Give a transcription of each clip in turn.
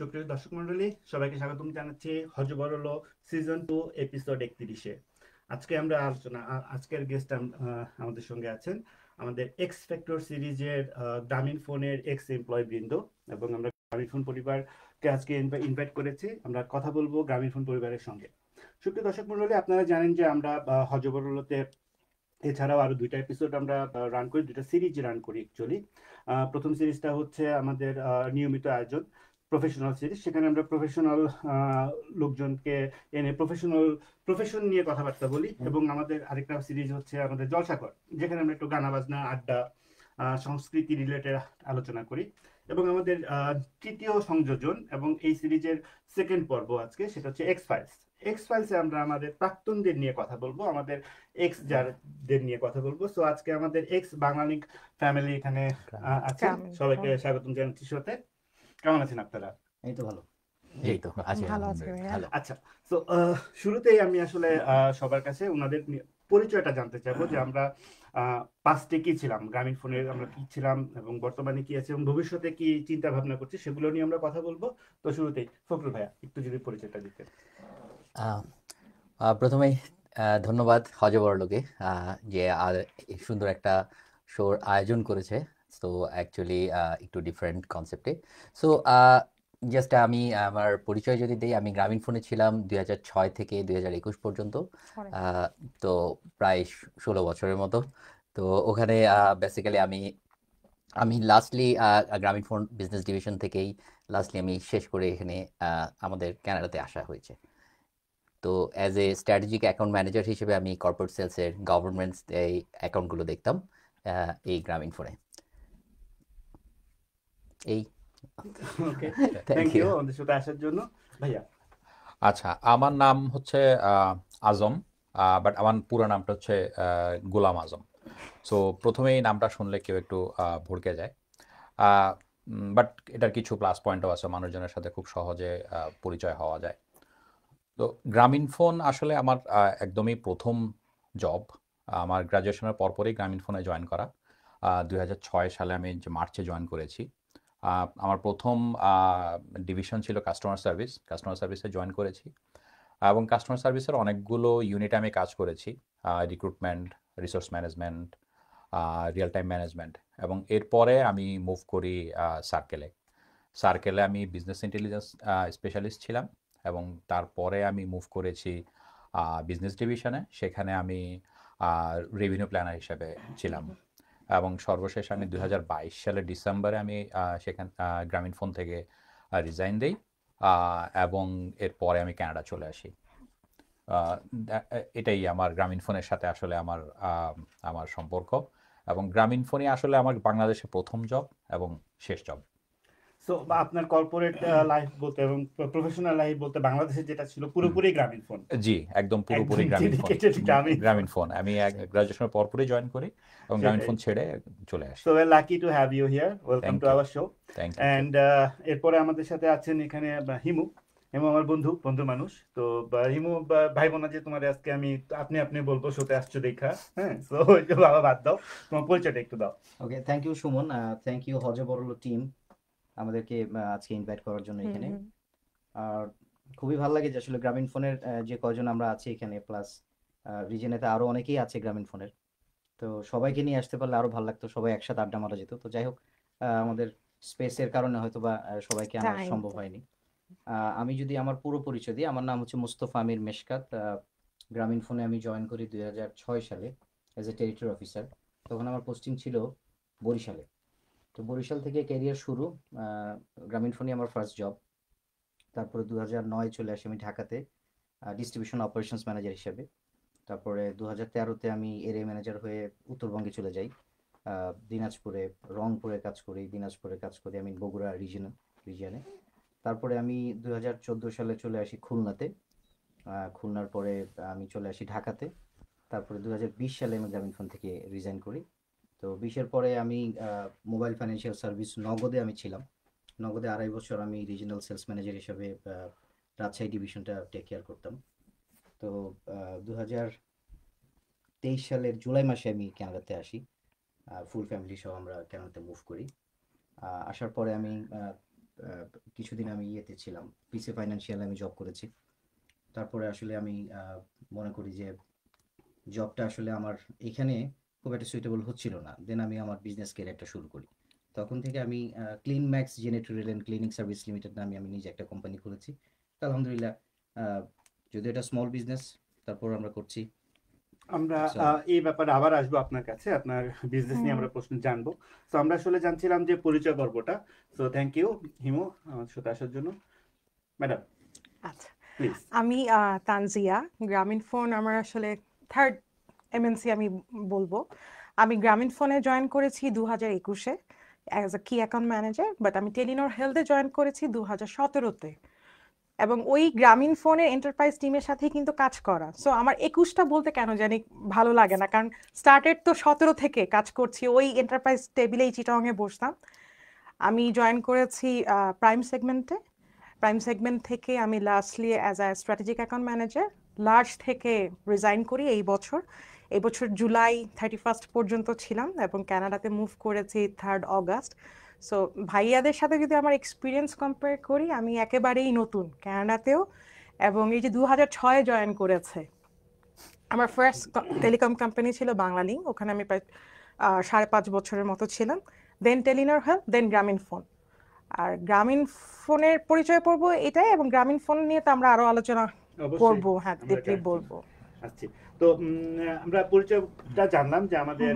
সুপ্রিয় দর্শক মন্ডলী, সবাইকে স্বাগতম জানাচ্ছি হজবরল সিজন 2 এপিসোড 31-এ। আজকে আমরা আজকের গেস্ট আমাদের সঙ্গে আছেন আমাদের এক্স ফ্যাক্টর সিরিজের গ্রামীণ ফোনের এক্স এমপ্লয় বৃন্দ, এবং আমরা গ্রামীণ ফোন পরিবারকে আজকে ইনভাইট করেছি। আমরা কথা বলবো গ্রামীণ ফোন পরিবারের সঙ্গে। সুপ্রিয় দর্শক মন্ডলী, আপনারা জানেন যে আমরা হজবরলতে এছাড়াও আরো দুইটা এপিসোড আমরা রান করি, দুইটা সিরিজ রান করি অ্যাকচুয়ালি। প্রথম সিরিজটা হচ্ছে আমাদের নিয়মিত আয়োজন প্রফেশনাল সিরিজ। সেখানে আমরা প্রফেশনাল লোকজনকে এনে প্রফেশন নিয়ে কথাবার্তা বলি, এবং আমাদের আরেকটা সিরিজ হচ্ছে আমাদের জলসাঘর, যেখানে আমরা একটু গানা বাজনা আড্ডা সংস্কৃতি রিলেটেড আলোচনা করি। এবং আমাদের তৃতীয় সংযোজন এবং এই সিরিজের সেকেন্ড পর্ব আজকে, সেটা হচ্ছে এক্স ফাইলস। এক্স ফাইলসে আমরা আমাদের প্রাক্তনদের নিয়ে কথা বলবো, আমাদের এক্স যারদের নিয়ে কথা বলবো। সো আজকে আমাদের এক্স বাঙালি ফ্যামিলি এখানে আছেন। সবাইকে স্বাগতম জানাচ্ছি শোতে। কেমন আছেন আপনারা? এই তো ভালো। এই তো আছি, ভালো আছি আলহামদুলিল্লাহ, ভাইয়া। ভালো। আচ্ছা, তো শুরুতেই আমি আসলে সবার কাছে ওনাদের পরিচয়টা জানতে চাইবো, যে আমরা পাস্টে কি ছিলাম, গ্রামীণ ফোনের আমরা কি ছিলাম, এবং বর্তমানে কি আছে, এবং ভবিষ্যতে কি চিন্তা ভাবনা করছি, সেগুলো নিয়ে আমরা কথা বলবো। তো শুরুতেই ফখরুল ভাইয়া একটু যদি পরিচয়টা দিতেন। আহ, প্রথমেই ধন্যবাদ হজবরলকে যে এই সুন্দর একটা শোর আয়োজন করেছে। সো অ্যাকচুয়ালি একটু ডিফারেন্ট কনসেপ্টে। সো জাস্ট আমি আমার পরিচয় যদি দিই, আমি গ্রামীণ ফোনে ছিলাম 2006 থেকে 2021 পর্যন্ত। তো প্রায় 16 বছরের মতো। তো ওখানে বেসিক্যালি আমি লাস্টলি গ্রামীণ ফোন বিজনেস ডিভিশন থেকেই লাস্টলি আমি শেষ করে এখানে আমাদের কানাডাতে আসা হয়েছে। তো as a strategic account manager হিসেবে আমি কর্পোরেট সেলসের গভর্নমেন্টস এই অ্যাকাউন্টগুলো দেখতাম এই গ্রামীণ ফোনে। এই ওকে, থ্যাংক থ্যাংক ইউ ইউ। আমাদের সাথে আসার জন্য। ভাইয়া। আচ্ছা, আমার নাম হচ্ছে আজম, বাট আমার পুরো নামটা হচ্ছে গোলাম আজম। সো প্রথমেই নামটা শুনলে কেউ একটু ভড়কে যায়, বাট এটার কিছু প্লাস পয়েন্টও আছে, মানুষজনের সাথে খুব সহজে পরিচয় হওয়া যায়। তো গ্রামীণ ফোন আসলে আমার একদমই প্রথম জব। আমার গ্র্যাজুয়েশনের পরপরই গ্রামীণ ফোনে জয়েন করা। 2006 সালে আমি যে মার্চে জয়েন করেছি। আমার প্রথম ডিভিশন ছিল কাস্টমার সার্ভিসে জয়েন করেছি, এবং কাস্টমার সার্ভিসের অনেকগুলো ইউনিটে আমি কাজ করেছি। Recruitment, resource management, real time management, এবং এরপরে আমি মুভ করি সার্কেলে আমি বিজনেস ইন্টেলিজেন্স স্পেশালিস্ট ছিলাম, এবং তারপরে আমি মুভ করেছি বিজনেস ডিভিশনে। সেখানে আমি রেভিনিউ প্ল্যানার হিসেবে ছিলাম, এবং সর্বশেষ আমি 2022 সালের ডিসেম্বরে আমি গ্রামীণ ফোন থেকে রিজাইন দিই, এবং এরপরে আমি কানাডা চলে আসি। এটাই আমার গ্রামীণ ফোনের সাথে আসলে আমার সম্পর্ক, এবং গ্রামীণ ফোনই আসলে আমার বাংলাদেশে প্রথম জব এবং শেষ জব। সো আপনার কর্পোরেট লাইফ বলতে এবং প্রফেশনাল লাইফ বলতে বাংলাদেশে যেটা ছিল পুরোপুরি গ্রামীণ ফোন। জি, একদম পুরোপুরি একদম গ্রামীণ ফোন। dedicated গ্রামীণ ফোন আমি গ্রাজুয়েশনের পরপরই জয়েন করি, এবং গ্রামীণ ফোন ছেড়ে চলে আসি। So we are lucky to have you here. Welcome Thank to you. Our show. Thank you. And এরপরে আমাদের সাথে আছেন এখানে হিমু। হিমু আমার বন্ধু মানুষ। তো হিমু, ভাই বোনা যে তোমার আজকে আমি আপনি বলবো, শোতে আসছো দেখা। হ্যাঁ, সো বাবা বাদ দাও, তোমার পরিচয়টা একটু দাও। Okay, thank you Suman, thank you Hojoborolo team আমাদেরকে আজকে ইনভাইট করার জন্য এখানে। আর খুবই ভালো লাগে যে আসলে গ্রামীণ ফোনের যে কয়জন আমরা আছি এখানে, প্লাস রিজনেতে আরো অনেকেই আছে গ্রামীণ ফোনের। তো সবাইকে নিয়ে আসতে পারলে আরো ভালো লাগতো, সবাই একসাথে আড্ডা মারা যেত। তো যাই হোক, আমাদের স্পেসের কারণে হয়তো বা সবাইকে আনা Time সম্ভব হয়নি। আমি যদি আমার পুরো পরিচয় দিই, আমার নাম হচ্ছে মুস্তফা আমির মেশকাত। গ্রামীণ ফোনে আমি জয়েন করি 2006 সালে অ্যাজ এ টেরিটরি অফিসার। তখন আমার পোস্টিং ছিল বরিশালে। তো বরিশাল থেকে ক্যারিয়ার শুরু। গ্রামীণ ফোনে আমার ফার্স্ট জব। তারপরে 2009 চলে আসি আমি ঢাকাতে ডিস্ট্রিবিউশন অপারেশনস ম্যানেজার হিসেবে। তারপরে 2013-তে আমি এরিয়া ম্যানেজার হয়ে উত্তরবঙ্গে চলে যাই। দিনাজপুরে, রংপুরে কাজ করি আমি বগুড়া রিজিয়নে। তারপরে আমি 2014 সালে চলে আসি খুলনাতে। খুলনার পরে আমি চলে আসি ঢাকাতে। তারপরে 2020 সালে আমি গ্রামীণ ফোন থেকে রিজাইন করি। তো 20-এর পরে আমি মোবাইল ফাইন্যান্সিয়াল সার্ভিস নগদে আমি ছিলাম। নগদে 2.5 বছর আমি রিজিওনাল সেলস ম্যানেজার হিসেবে রাজশাহী ডিভিশনটা টেক কেয়ার করতাম। তো 2023 সালের জুলাই মাসে আমি কানাডাতে আসি। ফুল ফ্যামিলি সহ আমরা কানাডাতে মুভ করি। আসার পরে আমি কিছুদিন আমি ইয়েতে ছিলাম, পিসি ফাইন্যান্সিয়ালে আমি জব করেছি। তারপরে আসলে আমি মনে করি যে জবটা আসলে আমার এখানে খুব একটা সুইটেবল হচ্ছিল না। দেন আমি আমার বিজনেস ক্যারিয়ারটা শুরু করি। তখন থেকে আমি Clean Max Janitorial and Cleaning Service Limited নামে আমি নিজে একটা কোম্পানি খুলেছি। তো আলহামদুলিল্লাহ, যদিও এটা স্মল বিজনেস, তারপর আমরা করছি। আমরা সো এই ব্যাপারে আবার আসবো আপনার কাছে, আপনার বিজনেস নিয়ে আমরা প্রশ্ন জানবো। তো আমরা আসলে জানছিলাম যে পরিচয় পর্বটা। সো থ্যাংক ইউ হিমু আমাদের সাথে আসার জন্য। ম্যাডাম আচ্ছা, প্লিজ। আমি তানজিয়া। গ্রামীণ ফোন আমার আসলে থার্ড এমএনসি আমি বলবো। আমি গ্রামীণ ফোনে জয়েন করেছি 2021-এ অ্যাজ এ কি অ্যাকাউন্ট ম্যানেজার, বাট আমি টেলিনর হেলথে জয়েন করেছি 2017-তে, এবং ওই গ্রামীণ ফোনের এন্টারপ্রাইজ টিমের সাথেই কিন্তু কাজ করা। সো আমার 21টা বলতে কেন জানি ভালো লাগে না, কারণ স্টার্টেড তো 17 থেকে কাজ করছি, ওই এন্টারপ্রাইজ টেবিলেই চিটাংয়ে বসতাম। আমি জয়েন করেছি প্রাইম সেগমেন্টে। প্রাইম সেগমেন্ট থেকে আমি lastly as a strategic account manager large থেকে রিজাইন করি এই বছর জুলাই 31 পর্যন্ত ছিলাম, এবং কানাডাতে মুভ করেছি 3 অগাস্ট। সো ভাইয়াদের সাথে যদি আমার এক্সপিরিয়েন্স কম্পেয়ার করি, আমি একেবারেই নতুন কানাডাতেও, এবং এই যে 2006-এ জয়েন করেছে। আমার ফার্স্ট টেলিকম কোম্পানি ছিল বাংলালিংক, ওখানে আমি প্রায় 5.5 বছরের মতো ছিলাম। দেন টেলিনর হেলথ, দেন গ্রামীণ ফোন। আর গ্রামীণ ফোনের পরিচয় পড়বো এটাই, এবং গ্রামীণ ফোন নিয়ে তো আমরা আরো আলোচনা অবশ্যই করবো, হ্যাঁ আমরা ডিপলি জানছি। বলবো। আচ্ছা, তো আমরা পরিচয়টা জানলাম যে আমাদের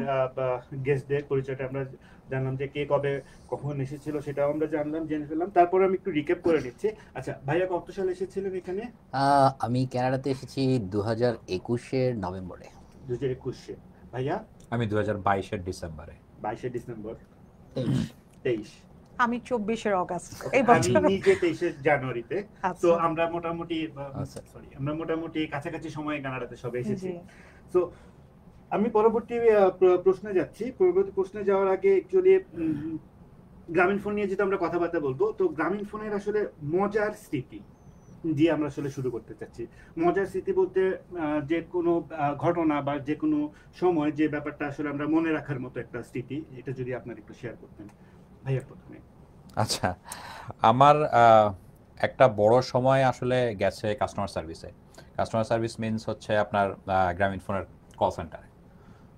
গেস্টদের পরিচয়টা আমরা জানলাম যে কে কবে কখন এসেছিল, সেটাও আমরা জেনে ফেললাম। তারপরে আমি একটু রিক্যাপ করে নিচ্ছি। আচ্ছা ভাইয়া কত সালে এসেছিলেন এখানে? আমি কানাডাতে এসেছি 2021-এর নভেম্বরে। 2021-এ। ভাইয়া? আমি 2022-এর ডিসেম্বরে। 22শে ডিসেম্বর। 23 23। আমি 24-এর অগাস্ট এই আমি বছর। নিজে 23শে জানুয়ারিতে। তো আচ্ছা, আমরা মোটামুটি আচ্ছা। মোটামুটি কাছাকাছি সময়ে কানাডাতে সবাই এসেছি। জি। তো আমি পরবর্তী প্রশ্নে যাচ্ছি। পরবর্তী প্রশ্নে যাওয়ার আগে অ্যাকচুয়ালি গ্রামীণ ফোন নিয়ে যেহেতু আমরা কথাবার্তা বলবো, তো গ্রামীণ ফোনের আসলে মজার স্মৃতি দিয়ে আমরা আসলে শুরু করতে চাচ্ছি। মজার স্মৃতি বলতে যে কোনো ঘটনা বা যে কোনো সময় যে ব্যাপারটা আসলে আমরা মনে রাখার মতো একটা স্মৃতি, এটা যদি আপনার একটু শেয়ার করতেন ভাইয়া প্রথমে। আচ্ছা, আমার একটা বড় সময় আসলে গেছে কাস্টমার সার্ভিসে। কাস্টমার সার্ভিস মিনস হচ্ছে আপনার গ্রামীণ ফোনের কল সেন্টারে।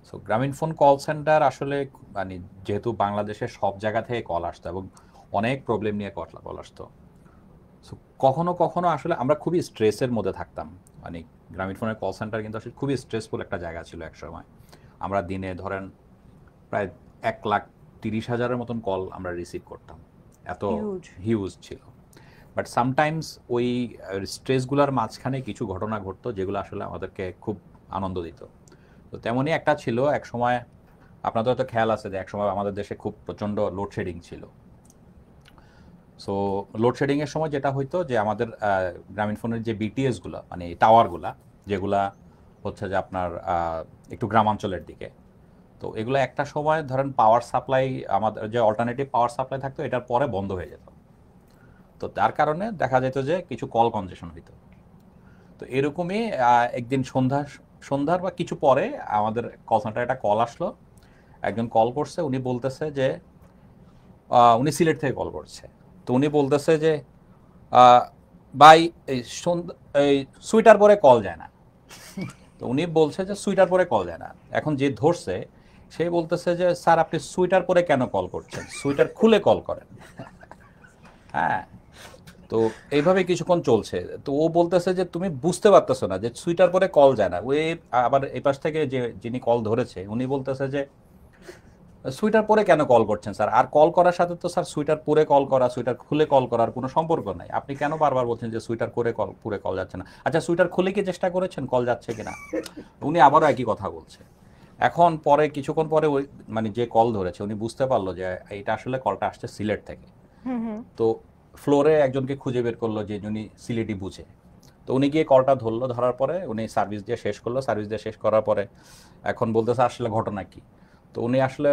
সো গ্রামীণ ফোন কল সেন্টার আসলে মানে যেহেতু বাংলাদেশের সব জায়গা থেকে কল আসতো এবং অনেক প্রবলেম নিয়ে কল আসতো। সো কখনো কখনো আসলে আমরা খুবই স্ট্রেসের মধ্যে থাকতাম। মানে গ্রামীণ ফোনের কল সেন্টার কিন্তু আসলে খুবই স্ট্রেসফুল একটা জায়গা ছিল এক সময়। আমরা দিনে ধরেন প্রায় 1,30,000-এর মতন কল আমরা রিসিভ করতাম, এত Huge. হিউজ ছিল। বাট সামটাইমস ওই স্ট্রেসগুলোর মাঝখানে কিছু ঘটনা ঘটতো যেগুলো আসলে আমাদেরকে খুব আনন্দ দিত। তো তেমনই একটা ছিল এক সময়, আপনাদের হয়তো খেয়াল আছে যে এক সময় আমাদের দেশে খুব প্রচণ্ড লোডশেডিং ছিল। সো লোডশেডিংয়ের সময় যেটা হইতো যে আমাদের গ্রামীণ ফোনের যে বিটিএসগুলো মানে টাওয়ারগুলা, যেগুলা হচ্ছে যে আপনার একটু গ্রামাঞ্চলের দিকে, তো এগুলো একটা সময় ধরেন পাওয়ার সাপ্লাই, আমাদের যে অল্টারনেটিভ পাওয়ার সাপ্লাই থাকতো এটার পরে বন্ধ হয়ে যেত। তো তার কারণে দেখা যেত যে কিছু কল কনজেশন হইতো। তো এরকমই একদিন সন্ধ্যার বা কিছু পরে আমাদের কল সেন্টারে একটা কল আসলো। একজন কল করছে, উনি বলতেছে যে উনি সিলেট থেকে কল করছে। তো উনি বলতেছে যে ভাই এই সুইটার পরে কল যায় না। তো উনি বলছে যে সুইটার পরে কল যায় না। এখন যে ধরছে সে বলতেছে যে স্যার আপনি সুইটার পরে কেন কল করছেন, সুইটার খুলে কল করেন। হ্যাঁ, তো এইভাবে কিছুক্ষণ চলছে। তো ও বলতেছে যে তুমি বুঝতে পারতেছো না যে সুইটার পরে কল যায় না। ওই আবার এই পাশ থেকে যিনি কল ধরেছে উনি বলতেছে যে সুইটার পরে কেন কল করছেন স্যার, আর কল করার সাথে তো স্যার সুইটার পরে কল করা সুইটার খুলে কল করার কোনো সম্পর্ক নাই, আপনি কেন বারবার বলছেন যে সুইটার পরে কল যাচ্ছে না। আচ্ছা সুইটার খুলে কি চেষ্টা করেছেন কল যাচ্ছে কিনা? উনি আবারও একই কথা বলছে। এখন পরে কিছুক্ষণ পরে ওই মানে যে কল ধরেছে উনি বুঝতে পারলো যে এটা আসলে কলটা আসছে সিলেট থেকে। তো ফ্লোরে একজনকে খুঁজে বের করলো যে উনি সিলেটি বুঝে। তো উনি গিয়ে কলটা ধরলো, ধরার পরে উনি সার্ভিস দিয়ে শেষ করলো। সার্ভিস দিয়ে শেষ করার পরে এখন বলতেছে আসলে ঘটনা কি। তো উনি আসলে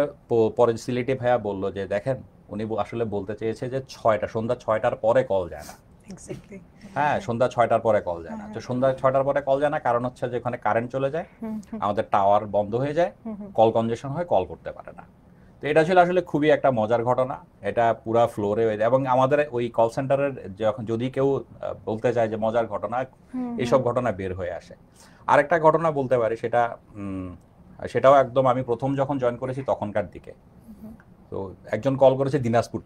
পরে সিলেটি ভাইয়া বললো যে দেখেন উনি আসলে বলতে চেয়েছে যে সন্ধ্যা 6টার পরে কল যায় না। এক্স্যাক্টলি। হ্যাঁ, সন্ধ্যা 6টার পরে কল যায় না। তো সন্ধ্যা 6টার পরে কল যায় না কারণ হচ্ছে যে ওখানে কারেন্ট চলে যায়, আমাদের টাওয়ার বন্ধ হয়ে যায়, কল কনজেশন হয়, কল করতে পারে না। তো তো এটা ছিল আসলে খুবই একটা মজার ঘটনা, এটা পুরা ফ্লোরে, এবং আমাদের ওই কল সেন্টারের যখন যদি কেউ বলতে চায় যে মজার ঘটনা, এইসব ঘটনা বের হয়ে আসে। আরেকটা ঘটনা বলতে পারি, সেটাও একদম আমি প্রথম যখন জয়েন করেছি তখনকার দিকে। তো একজন কল করেছে দিনাজপুর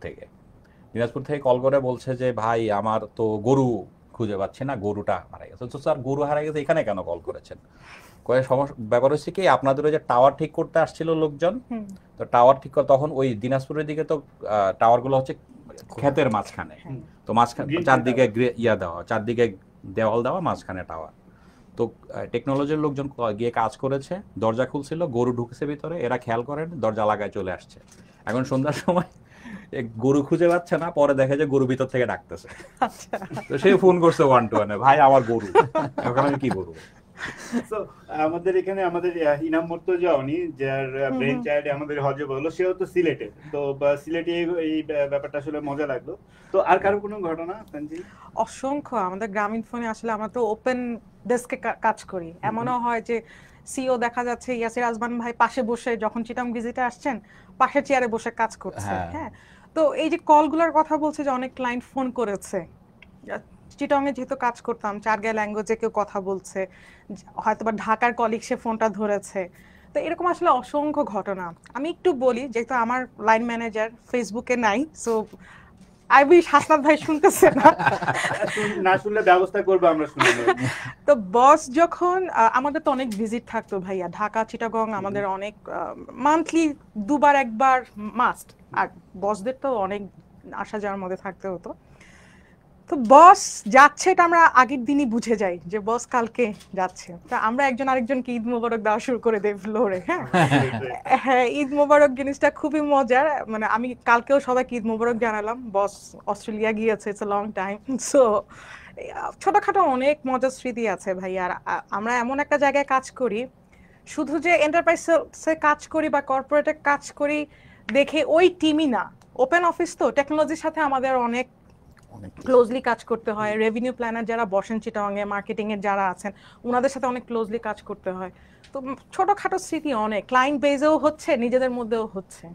থেকে কল করে বলছে যে ভাই আমার তো গরু খুঁজে পাচ্ছি না, গরুটা হারা গেছে। তো স্যার গরু হারা গেছে, এখানে কেন কল করেছেন? ব্যাপার হচ্ছে কি, আপনাদের ওই যে টাওয়ার ঠিক করতে আসছিল লোকজন, তো টাওয়ার ঠিক করে তখন ওই দিনাজপুরের দিকে তো টাওয়ার গুলো হচ্ছে ক্ষেতের মাঝখানে, তো মাঝখানে চারদিকে চারদিকে দেওয়াল দেওয়া, মাঝখানে টাওয়ার। তো টেকনোলজির লোকজন গিয়ে কাজ করেছে, দরজা খুলছিল, গরু ঢুকেছে ভিতরে, এরা খেয়াল করেন, দরজা লাগায় চলে আসছে। এখন সন্ধ্যার সময় গরু খুঁজে পাচ্ছে না, পরে দেখে যে গরু ভিতর থেকে ডাকতেছে। তো সে ফোন করছে 1-to-1, ভাই আমার গরু, এখন আমি কি করবো? So, আমাদের এখানে আমাদের ইনাম মুর্তজা উনি যার ব্রেন চাইল্ড আমাদের হজে বললো, সেও তো সিলেটে। তো সিলেটে এই ব্যাপারটা আসলে মজা লাগলো। তো আর কারো কোনো ঘটনা তানজিল? অসংখ্য। আমাদের গ্রামীণ ফোনে আসলে আমরা তো ওপেন ডেস্কে কাজ করি, এমনও হয় যে সিও দেখা যাচ্ছে ইয়াসির আজমান ভাই পাশে বসে, যখন চিটাং ভিজিটে আসছেন পাশের চেয়ারে বসে কাজ করছে। হ্যাঁ, তো এই যে কলগুলোর কথা বলছে যে অনেক ক্লায়েন্ট ফোন করেছে, চিটাংয়ে যেহেতু কাজ করতাম, চারগাঁও ল্যাঙ্গুয়েজে কেউ কথা বলছে, হয়তো বা ঢাকার কলিগ সে ফোনটা ধরেছে। তো এরকম আসলে অসংখ্য ঘটনা। আমি একটু বলি, যেহেতু আমার লাইন ম্যানেজার ফেসবুকে নাই, সো আই উইশ হাসনাত ভাই শুনতেছে না, না শুনলে ব্যবস্থা করবো আমরা, শুনে নেব। তো বস যখন আমাদের তো অনেক ভিজিট থাকতো ভাইয়া, ঢাকা চিটাগং আমাদের অনেক মান্থলি 2বার 1বার মাস্ট, আর বসদের তো অনেক আসা যাওয়ার মধ্যে থাকতে হতো। তো বস যাচ্ছে এটা আমরা আগের দিনই বুঝে যাই যে বস কালকে যাচ্ছে, তা আমরা একজন আরেকজনকে ঈদ মোবারক দেওয়া শুরু করে দেই ফ্লোরে। হ্যাঁ হ্যাঁ, ঈদ মোবারক জিনিসটা খুবই মজার। মানে আমি কালকেও সবাইকে ঈদ মোবারক জানালাম, বস অস্ট্রেলিয়া গিয়েছে, it's a long time. So ছোটখাটো অনেক মজার স্মৃতি আছে ভাই। আর আমরা এমন একটা জায়গায় কাজ করি, শুধু যে এন্টারপ্রাইজে কাজ করি বা কর্পোরেটে কাজ করি দেখে ওই টিমই না, ওপেন অফিস তো টেকনোলজির সাথে আমাদের অনেক ক্লোজলি কাজ করতে হয়। রেভিনিউ প্ল্যানার যারা বসেন চিটাগংয়ে, মার্কেটিং এর যারা আছেন, ওনাদের সাথে অনেক ক্লোজলি কাজ করতে হয়। তো ছোটখাটো স্মৃতি অনেক, ক্লায়েন্ট বেজেও হচ্ছে, নিজেদের মধ্যেও হচ্ছে।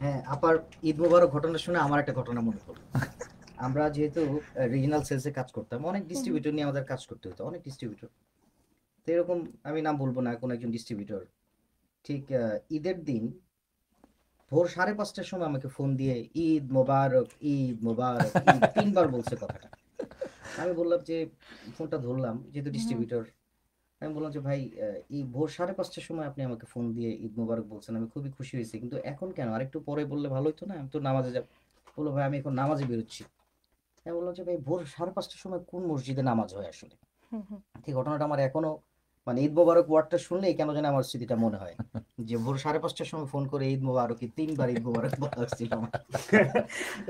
হ্যাঁ, আপার ঈদ মোবারক ঘটনা শুনে আমার একটা ঘটনা মনে পড়লো। আমরা যেহেতু রিজিনাল সেলসে কাজ করতাম, অনেক ডিস্ট্রিবিউটর নিয়ে আমাদের কাজ করতে হতো, অনেক ডিস্ট্রিবিউটর। তো এরকম আমি নাম বলবো না, কোন একজন ডিস্ট্রিবিউটর ঠিক ঈদের দিন ভোর 5:30টার সময় আমাকে ফোন দিয়ে ঈদ মোবারক, ঈদ মোবারক, 3বার বলছে কথাটা। আমি বললাম যে, ফোনটা ধরলাম যেহেতু ডিস্ট্রিবিউটর, আমি বললাম যে ভাই এই ভোর 5:30টার সময় আপনি আমাকে ফোন দিয়ে ঈদ মোবারক বলছেন, আমি খুবই খুশি হয়েছি, কিন্তু এখন কেন, আরেকটু পরে বললে ভালো হতো না, আমি তো নামাজে যাব। বললো ভাই আমি এখন নামাজে বেরোচ্ছি। আমি বললাম যে ভাই ভোর 5:30টার সময় কোন মসজিদে নামাজ হয় আসলে? এই ঘটনাটা আমার এখনো, মানে ঈদ মোবারক ওয়ার্ডটা শুনলেই কেন যেন আমার স্মৃতিটা মনে হয় যে ভোর 5:30টার সময় ফোন করে ঈদ মোবারক, 3বার ঈদ মোবারক বলা হচ্ছিল আমার।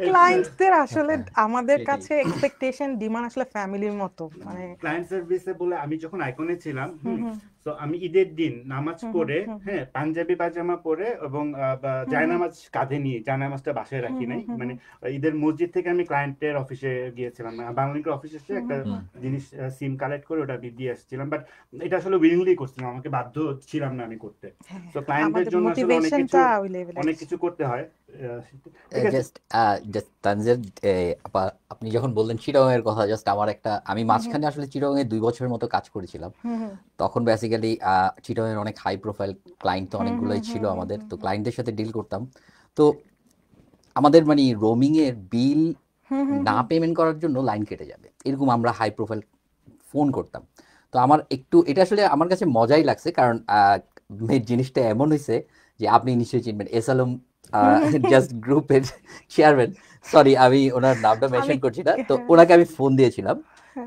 ক্লায়েন্টসদের আসলে আমাদের কাছে এক্সপেকটেশন ডিমান্ড আসলে ফ্যামিলির মতো। মানে ক্লায়েন্ট সার্ভিসে বলে আমি যখন আইকনে ছিলাম, তো আমি ঈদের দিন নামাজ পড়ে, হ্যাঁ পাঞ্জাবি পাজামা পরে এবং জায়নামাজ কাঁধে নিয়ে, জায়নামাজটা বাসায় রাখি নাই, মানে ঈদের মসজিদ থেকে আমি ক্লায়েন্টের অফিসে গিয়েছিলাম, বাংলালিংকের অফিসে এসে একটা জিনিস সিম কালেক্ট করে ওটা দিয়ে আসছিলাম। বাট এটা আসলে উইলিংলি করছিলাম, আমাকে বাধ্য ছিলাম না আমি করতে। তো ক্লায়েন্টদের জন্য আসলে অনেক কিছু করতে হয়। জাস্ট তানজিল, আপনি যখন বললেন চিটাগং এর কথা, জাস্ট আমার একটা, আমি মাঝখানে আসলে চিটাগং এ 2 বছরের মতো কাজ করেছিলাম। তখন বেসিক্যালি চিটাগং এর অনেক হাই প্রোফাইল ক্লায়েন্ট তো অনেকগুলোই ছিল আমাদের, তো ক্লায়েন্টদের সাথে ডিল করতাম। তো আমাদের মানে রোমিং এর বিল না পেমেন্ট করার জন্য লাইন কেটে যাবে, এরকম আমরা হাই প্রোফাইল ফোন করতাম। তো আমার একটু এটা আসলে আমার কাছে মজাই লাগছে, কারণ জিনিসটা এমন হয়েছে যে আপনি নিশ্চয়ই চিনবেন, এস আলম জাস্ট গ্রুপের চেয়ারম্যান, সরি আমি ওনার নামটা মেনশন করছি না, তো ওনাকে আমি ফোন দিয়েছিলাম।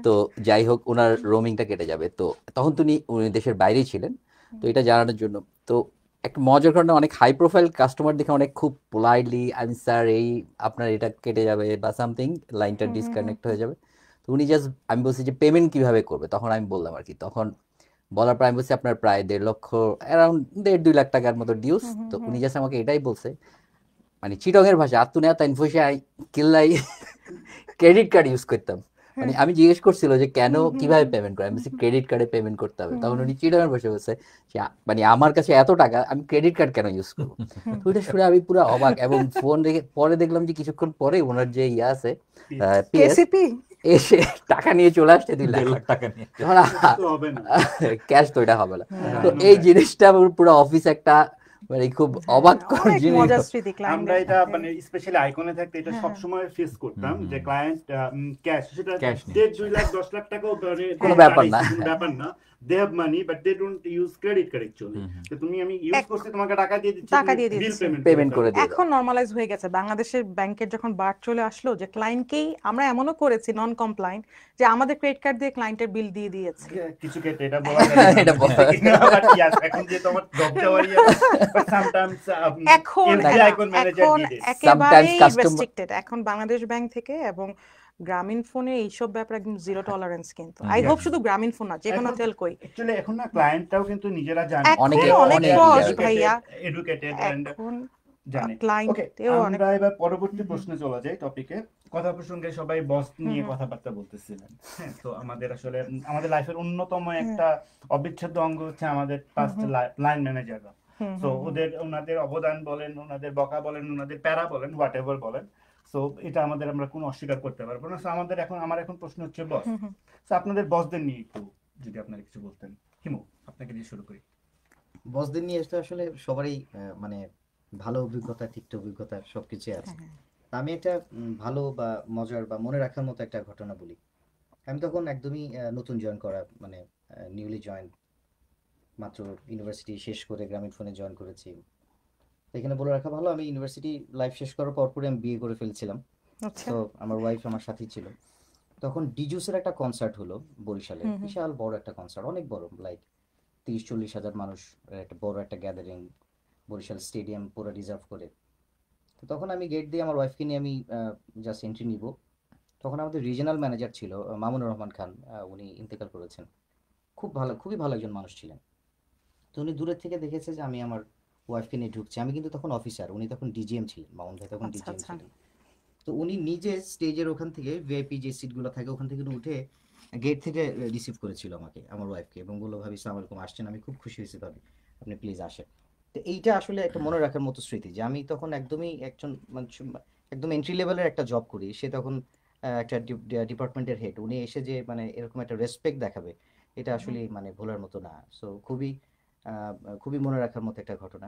তো যাই হোক, ওনার রোমিংটা কেটে যাবে, তো তখন উনি দেশের বাইরেই ছিলেন, তো এটা জানানোর জন্য। তো একটা মজার কারণে অনেক হাই প্রোফাইল কাস্টমার দেখে অনেক খুব পোলাইটলি, আমি স্যার এই আপনার এটা কেটে যাবে বা সামথিং, লাইনটা ডিসকানেক্ট হয়ে যাবে। তো উনি জাস্ট, আমি বলছি যে পেমেন্ট কিভাবে করবে, তখন আমি বললাম আর কি, তখন বলার পর আমি বলছি আপনার প্রায় 1.5 লক্ষ, অ্যারাউন্ড 1.5-2 লাখ টাকার মতো ডিউস। তো উনি জাস্ট আমাকে এটাই বলছে, মানে চিটং এর ভাষা, আত্মু নেতা ইনফোসে কিল্লাই ক্রেডিট কার্ড ইউজ করতাম। মানে আমি জিজ্ঞেস করছিল যে কেন হুম, হুম, কিভাবে হুম, পেমেন্ট করে, আমি হুম, বলছি ক্রেডিট কার্ডে পেমেন্ট করতে হবে। হুম, তখন হুম, উনি চিড়ানো বসে বলছে যে মানে আমার কাছে এত টাকা, আমি ক্রেডিট কার্ড কেন ইউজ করবো? হুম। তো ওইটা শুনে আমি পুরো অবাক, এবং ফোন রেখে পরে দেখলাম যে কিছুক্ষণ পরে ওনার যে ইয়ে আছে পিএস, কেসিপি এসে টাকা নিয়ে চলে আসছে 2 লাখ। 1.5 লাখ টাকা নিয়ে তখন এটা তো হবে না। ক্যাশ তো এটা হবে না। হ্যাঁ, তো I know এই that. জিনিসটা আমার পুরো অফিস একটা মানে খুব অবাককর অনেক জিনিস। মজার স্মৃতি আমরা ক্লায়েন্টদের এটা সাথে। মানে স্পেশালি আইকনে থাকতে এটা হ্যাঁ, সবসময় ফেস করতাম হুম, যে হুম। ক্লায়েন্ট ক্যাশ, সেটা ক্যাশ নিয়ে 1.5, আসছে। 2 লাখ 10 লাখ টাকাও কোনো ব্যাপার না। কোনো ব্যাপার না, they have money but they don't use credit card actually. Hmm, hmm. তো আমি ইউজ এক করছি, তোমাকে টাকা দিয়ে দিচ্ছি, টাকা তুমি দিয়ে বিল দিচ্ছি। পেমেন্ট পেমেন্ট করে দিয়ে দাও। এখন নর্মালাইজ হয়ে গেছে বাংলাদেশের ব্যাংকের যখন বার্ড চলে আসলো যে ক্লায়েন্টকেই আমরা এমনও করেছি নন কমপ্লায়েন্ট যে আমাদের ক্রেডিট কার্ড দিয়ে ক্লায়েন্টের বিল দিয়ে দিয়েছি। কিছু ক্ষেত্রে এটা বলা যাবে না এটা আমরা দিচ্ছি কিনা, বাট ইয়াস এখন যে তোমার জব যাওয়ার ইয়ে, বাট সামটাইমস এখন এভরি না, আইকন ম্যানেজার এখন নিড ইট। একেবারেই customer- রেস্ট্রিক্টেড। এখন বাংলাদেশ ব্যাংক থেকে এবং গ্রামীণ ফোনে এইসব ব্যাপারে একদম জিরো টলারেন্স, কিন্তু আই হোপ শুধু গ্রামীণ ফোন না, যে কোনো এখন টেলকোই অ্যাকচুয়ালি এখন না ক্লায়েন্টটাও কিন্তু নিজেরা জানে, এখন অনেকে অনেক অনেক সহজ ইয়ে ভাইয়া। এডুকেটেড এন্ড এখন জানে। ওকে, ক্লায়েন্টেও অনেক আমরা এবার পরবর্তী প্রশ্নে চলে যাই টপিকে। কথা প্রসঙ্গে সবাই বস নিয়ে কথাবার্তা বলতেছিলেন। হ্যাঁ, তো আমাদের আসলে আমাদের লাইফের অন্যতম একটা অবিচ্ছেদ্য অঙ্গ হচ্ছে আমাদের ফার্স্ট লাইন ম্যানেজাররা। সো ওনাদের অবদান বলেন, ওনাদের বকা বলেন, ওনাদের প্যারা বলেন, হোয়াট এভার বলেন, সো এটা আমরা কোনো অস্বীকার করতে পারবো না। সো আমার এখন প্রশ্ন হচ্ছে বস। সো আপনাদের বসদের নিয়ে একটু যদি আপনারা কিছু বলতেন। হিমু, আপনাকে দিয়ে শুরু করি। বসদের নিয়ে তো আসলে সবারই মানে ভালো অভিজ্ঞতা, তিক্ত অভিজ্ঞতা সবকিছুই আছে। তা আমি একটা ভালো বা মজার বা মনে রাখার মতো একটা ঘটনা বলি। আমি তখন একদমই নতুন জয়েন করা, মানে নিউলি জয়েন, মাত্র ইউনিভার্সিটি শেষ করে গ্রামীণ ফোনে জয়েন করেছি। তো এখানে বলে রাখা ভালো, আমি ইউনিভার্সিটি লাইফ শেষ করার পরপরই আমি বিয়ে করে ফেলছিলাম। আচ্ছা। তো আমার ওয়াইফ আমার সাথেই ছিল। তখন ডিজুসের একটা কনসার্ট হলো বরিশালে, বিশাল বড় একটা কনসার্ট, অনেক বড়, লাইক 30-40 হাজার মানুষ একটা বড় একটা গ্যাদারিং, বরিশাল স্টেডিয়াম পুরো রিজার্ভ করে। তো তখন আমি গেট দিয়ে আমার ওয়াইফকে নিয়ে আমি জাস্ট এন্ট্রি নিব। তখন আমাদের রিজিনাল ম্যানেজার ছিল মামুনুর রহমান খান, উনি ইন্তেকাল করেছেন। খুবই ভালো একজন মানুষ ছিলেন। তো উনি দূরের থেকে দেখেছে যে আমি আমার ওয়াইফকে নিয়ে ঢুকছি। আমি কিন্তু তখন অফিসার, উনি তখন ডিজিএম ছিলেন, মামুন ভাই তখন আচ্ছা, ডিজিএম আচ্ছা। ছিলেন। তো উনি নিজে স্টেজের ওখান থেকে ভিআইপি যে সিটগুলো থাকে ওখান থেকে উঠে গেট থেকে রিসিভ করেছিল আমাকে, আমার ওয়াইফকে, এবং বললো ভাবি সালাম আলাইকুম, আসছেন, আমি খুব খুশি হয়েছি ভাবি, আপনি প্লিজ আসেন। তো এইটা আসলে একটা মনে রাখার মতো স্মৃতি যে আমি তখন একদমই একজন একদম এন্ট্রি লেভেলের একটা জব করি, সে তখন একটা ডিপার্টমেন্টের হেড, উনি এসে যে মানে এরকম একটা রেসপেক্ট দেখাবে, এটা আসলে মানে ভোলার মতো না। সো খুবই মনে রাখার মতো একটা ঘটনা।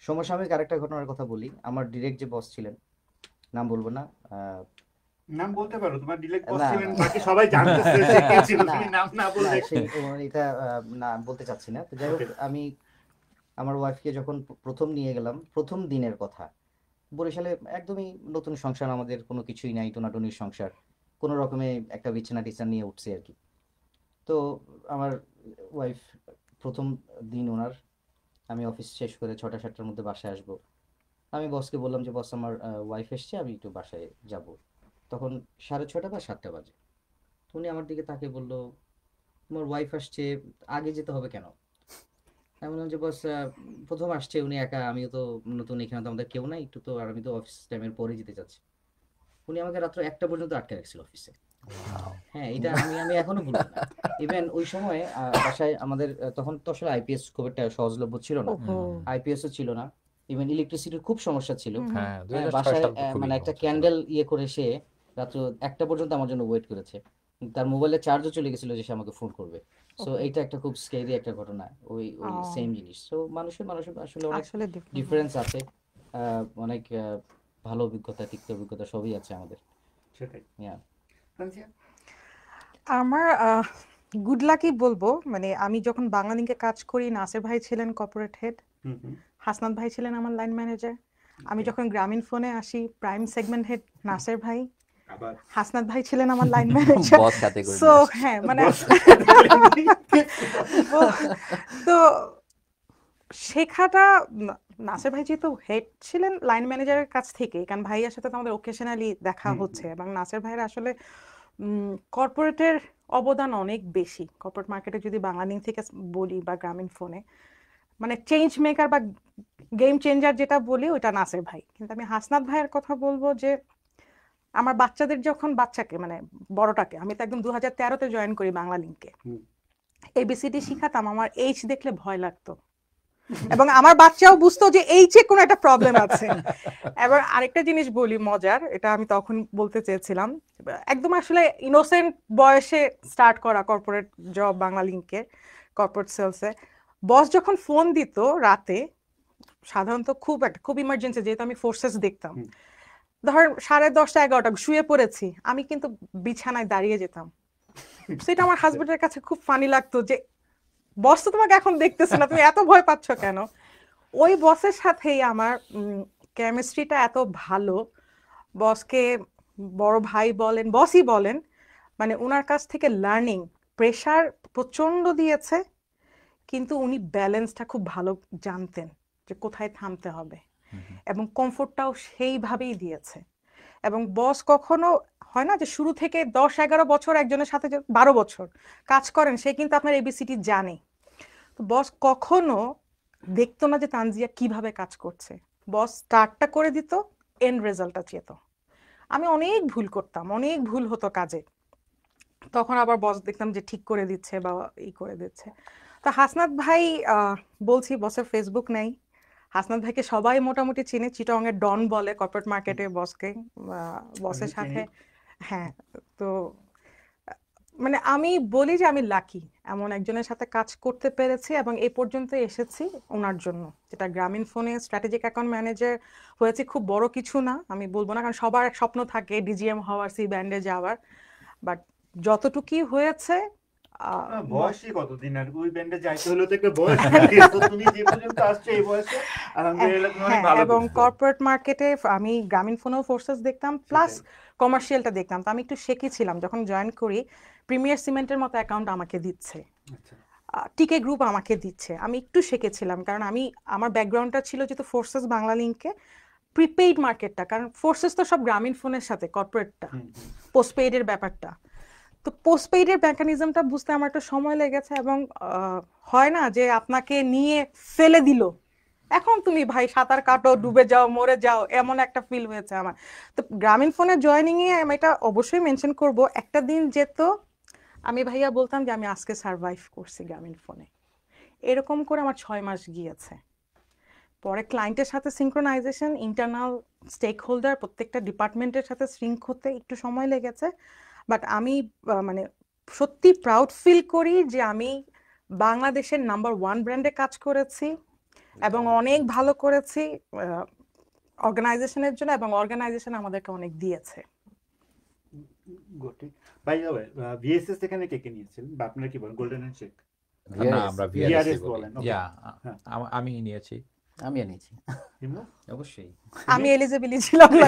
সমসাময়িক আরেকটা ঘটনার কথা বলি। আমার ডিরেক্ট যে বস ছিলেন, নাম বলবো না, নাম বলতে পারো, তোমার ডিলেক্ট বস না, ছিলেন, না। বাকি সবাই জানতেছে সে কে ছিল, না, তুমি নাম না বললে এটা না বলতে চাচ্ছি না। তো যাই হোক, Okay. আমি আমার ওয়াইফকে যখন প্রথম নিয়ে গেলাম, প্রথম দিনের কথা, বরিশালে একদমই নতুন সংসার, আমাদের কোনো কিছুই নাই, টোনাটুনির সংসার, কোনো রকমে একটা বিছানা টিছানা নিয়ে উঠছে আর কি। তো আমার ওয়াইফ প্রথম দিন ওনার, আমি অফিস শেষ করে 6টা-7টার মধ্যে বাসায় আসবো। আমি বসকে বললাম যে বস আমার ওয়াইফ এসছে, আমি একটু বাসায় যাব। তখন 6:30 বা 7টা বাজে। তো উনি আমার দিকে তাকিয়ে বললো, তোমার ওয়াইফ আসছে, আগে যেতে হবে কেন? আমি বললাম যে বস প্রথম আসছে উনি একা, আমিও তো নতুন, এখানে তো আমাদের কেউ নাই, একটু তো, আর আমি তো অফিস টাইমের পরে যেতে চাচ্ছি। উনি আমাকে রাত্র 1টা পর্যন্ত আটকে রাখছিল অফিসে। হ্যাঁ, এটা আমি এখনো ভুলবো না। ইভেন ওই সময় বাসায় আমাদের তখন তো আসলে আইপিএস খুব একটা সহজলভ্য ছিল না, ওহো। আইপিএসও ছিল না, ইভেন ইলেকট্রিসিটির খুব সমস্যা ছিল। হ্যাঁ, হ্যাঁ, 2006 বাসায় সাল তো খুবই মানে একটা সমস্যা ছিল। ক্যান্ডেল ইয়ে করে সে রাত্র 1টা পর্যন্ত আমার জন্য ওয়েট করেছে। তার মোবাইলে চার্জও চলে গেছিল যে সে আমাকে ফোন করবে। So Okay. এইটা একটা খুব স্কেরি একটা ঘটনা, ওই সেম জিনিস। সো মানুষের আসলে অনেক আসলে different। ডিফারেন্স আছে, অনেক ভালো অভিজ্ঞতা, তিক্ত অভিজ্ঞতা সবই আছে আমাদের। সেটাই। Yeah. তানজিয়া? আমার গুড লাকই বলবো, মানে আমি যখন বাংলালিংকে কাজ করি, নাসের ভাই ছিলেন কর্পোরেট হেড, হুম, হুম। হাসনাত ভাই ছিলেন আমার লাইন ম্যানেজার। আমি যখন গ্রামীণ ফোনে আসি, প্রাইম সেগমেন্ট হেড নাসের ভাই, আবার হাসনাত ভাই ছিলেন আমার লাইন ম্যানেজার। বস সাথে করে সো নিয়ে আসছে। হ্যাঁ, মানে বস তো শেখাটা নাসের ভাই যেহেতু হেড ছিলেন লাইন ম্যানেজারের কাছ থেকে, কারণ ভাইয়ার সাথে তো আমাদের ওকেশনালি দেখা হচ্ছে, এবং নাসের ভাইয়ের আসলে কর্পোরেটের অবদান অনেক বেশি। কর্পোরেট মার্কেটে যদি বাংলালিং থেকে বলি বা গ্রামীণ ফোনে, মানে চেঞ্জ মেকার বা গেম চেঞ্জার যেটা বলি ওইটা নাসের ভাই। কিন্তু আমি হাসনাত ভাইয়ের কথা বলবো যে আমার বাচ্চাদের যখন বাচ্চাকে মানে বড়টাকে আমি তো একদম 2013-তে জয়েন করি বাংলা লিংকে, হুম। এবিসিডি শিখাতাম, আমার এইচ দেখলে ভয় লাগতো এবং আমার বাচ্চাও বুঝতো যে এইচে কোনো একটা প্রবলেম আছে। এবার আরেকটা জিনিস বলি মজার, এটা আমি তখন বলতে চেয়েছিলাম, একদম আসলে ইনোসেন্ট বয়সে স্টার্ট করা কর্পোরেট জব বাংলা লিংকে, কর্পোরেট সেলসে। বস যখন ফোন দিত রাতে, সাধারণত খুব ইমার্জেন্সি, যেহেতু আমি ফোর্সেস দেখতাম, হুম। ধর 10:30 11টা শুয়ে পড়েছি, আমি কিন্তু বিছানায় দাঁড়িয়ে যেতাম। সেটা আমার হাজবেন্ডের কাছে খুব ফানি লাগতো যে বস তো তোমাকে এখন দেখতেছে না, তুমি এত ভয় পাচ্ছ কেন। ওই বসের সাথেই আমার কেমিস্ট্রিটা এত ভালো, বসকে বড় ভাই বলেন, বসই বলেন, মানে ওনার কাছ থেকে লার্নিং, প্রেশার প্রচন্ড দিয়েছে, কিন্তু উনি ব্যালেন্সটা খুব ভালো জানতেন যে কোথায় থামতে হবে, এবং কমফোর্টটাও সেইভাবেই দিয়েছে। এবং বস কখনো হয় না যে শুরু থেকে 10-11 বছর একজনের সাথে 12 বছর কাজ করেন, সে কিন্তু আপনার এবিসিটি জানে। তো বস কখনো দেখতো না যে তানজিয়া কিভাবে কাজ করছে, বস স্টার্টটা করে দিত, এন্ড রেজাল্টটা চেত। আমি অনেক ভুল করতাম, অনেক ভুল হতো কাজে, তখন আবার বস দেখতাম যে ঠিক করে দিচ্ছে বা ই করে দিচ্ছে। তো হাসনাত ভাই, বলছি বসের ফেসবুক নেই, হাসনাত ভাইকে সবাই মোটামুটি চিনে, চিটাগং এর ডন বলে কর্পোরেট মার্কেটে বসকে, বসের আমি সাথে। চিনি। হ্যাঁ, তো মানে আমি বলি যে আমি লাকি এমন একজনের সাথে কাজ করতে পেরেছি এবং এই পর্যন্ত এসেছি ওনার জন্য। যেটা গ্রামীণ ফোনে স্ট্র্যাটেজিক অ্যাকাউন্ট ম্যানেজার হয়েছে, খুব বড় কিছু না আমি বলবো না, কারণ সবার এক স্বপ্ন থাকে ডিজিএম হওয়ার, সি ব্যান্ডে যাওয়ার, বাট যতটুকুই হয়েছে বয়সই কতদিন, আর ওই ব্যান্ডে যাইতে হলে তো একটা বয়স লাগে। তো তুমি যে পর্যন্ত আসছো এই বয়সে, আলহামদুলিল্লাহ তুমি অনেক হ্যাঁ, ভালো এবং করছো। কর্পোরেট মার্কেটে আমি গ্রামীণ ফোনেও ফোর্সেস দেখতাম, প্লাস সেটাই। কমার্শিয়ালটা দেখতাম। তো আমি একটু শেখেছিলাম, যখন জয়েন করি প্রিমিয়ার সিমেন্টের মতো অ্যাকাউন্ট আমাকে দিচ্ছে, আচ্ছা। টিকে গ্রুপ আমাকে দিচ্ছে, আমি একটু শিখেছিলাম, কারণ আমার ব্যাকগ্রাউন্ডটা ছিল যেহেতু ফোর্সেস বাংলা লিংকে, প্রিপেইড মার্কেটটা, কারণ ফোর্সেস তো সব গ্রামীণ ফোনের সাথে, কর্পোরেটটা হুম, হুম। পোস্টপেইডের ব্যাপারটা, তো পোস্টপেইডের মেকানিজমটা বুঝতে আমার একটু সময় লেগেছে। এবং হয় না যে আপনাকে নিয়ে ফেলে দিল, এখন তুমি ভাই সাঁতার কাটো, ডুবে যাও, মরে যাও, এমন একটা ফিল হয়েছে আমার। তো গ্রামীণ ফোনের জয়েনিং এ আমি এটা অবশ্যই মেনশন করব, একটা দিন যেত আমি ভাইয়া বলতাম যে আমি আজকে সার্ভাইভ করছি গ্রামীণ ফোনে, এরকম করে আমার 6 মাস গিয়েছে। পরে ক্লায়েন্টের সাথে সিনক্রোনাইজেশন, ইন্টারনাল স্টেক হোল্ডার, প্রত্যেকটা ডিপার্টমেন্টের সাথে সিঙ্ক হতে একটু সময় লেগেছে, বাট আমি মানে সত্যি প্রাউড ফিল করি যে আমি বাংলাদেশের নাম্বার 1 ব্র্যান্ডে কাজ করেছি এবং অনেক ভালো করেছি অর্গানাইজেশনের জন্য, এবং অর্গানাইজেশন আমাদেরকে অনেক দিয়েছে। Good. By the way, VSS এখানে কে কে নিয়েছিলেন, বা আপনারা কি বলেন, গোল্ডেন হ্যান্ডশেক? না, VRS আমরা VRS ভিআরএস বলি। বলেন, okay. ইয়া, হ্যাঁ। আমি নিয়েছি। আমিও নিয়েছি। হিমু? অবশ্যই। আমি এলিজিবলি ছিলাম না।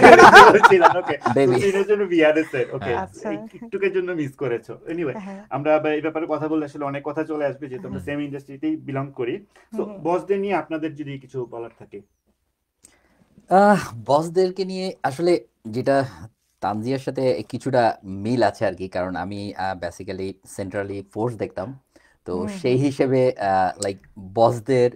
ছিলেন, ওকে। Baby. তিনের জন্য ভিআরএস এর, ওকে। আচ্ছা। একটুকের জন্য মিস করেছো। এনিওয়ে, হ্যাঁ। আমরা এই ব্যাপারে কথা বললে আসলে অনেক কথা চলে আসবে, যেহেতু আমরা সেম ইন্ডাস্ট্রিতেই বিলং করি। সো হুম। বসদের নিয়ে আপনাদের যদি কিছু বলার থাকে। বসদেরকে নিয়ে আসলে যেটা তানজিয়ার সাথে কিছুটা মিল আছে আর কি, কারণ আমি বেসিক্যালি সেন্ট্রালি ফোর্স দেখতাম, তো হুম, সেই হিসেবে লাইক বসদের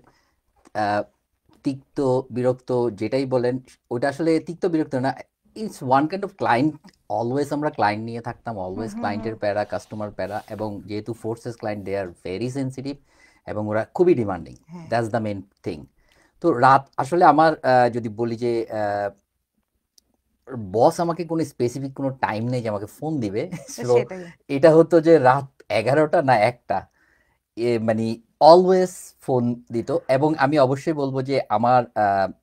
তিক্ত বিরক্ত যেটাই বলেন, ওটা আসলে তিক্ত বিরক্ত না, it's one kind of client. Always আমরা ক্লায়েন্ট নিয়ে থাকতাম, অলওয়েজ হুম, ক্লায়েন্টের প্যারা, কাস্টমার প্যারা, এবং যেহেতু forces client, they are very sensitive এবং ওরা খুবই ডিমান্ডিং, হ্যাঁ। That's the main thing. তো রাত আসলে আমার যদি বলি যে বস আমাকে কোনো স্পেসিফিক কোনো টাইম নেই যে আমাকে ফোন দিবে, সো সেটাই। এটা হতো যে রাত 11টা না 1টা, মানে অলওয়েজ ফোন দিত। এবং আমি অবশ্যই বলবো যে আমার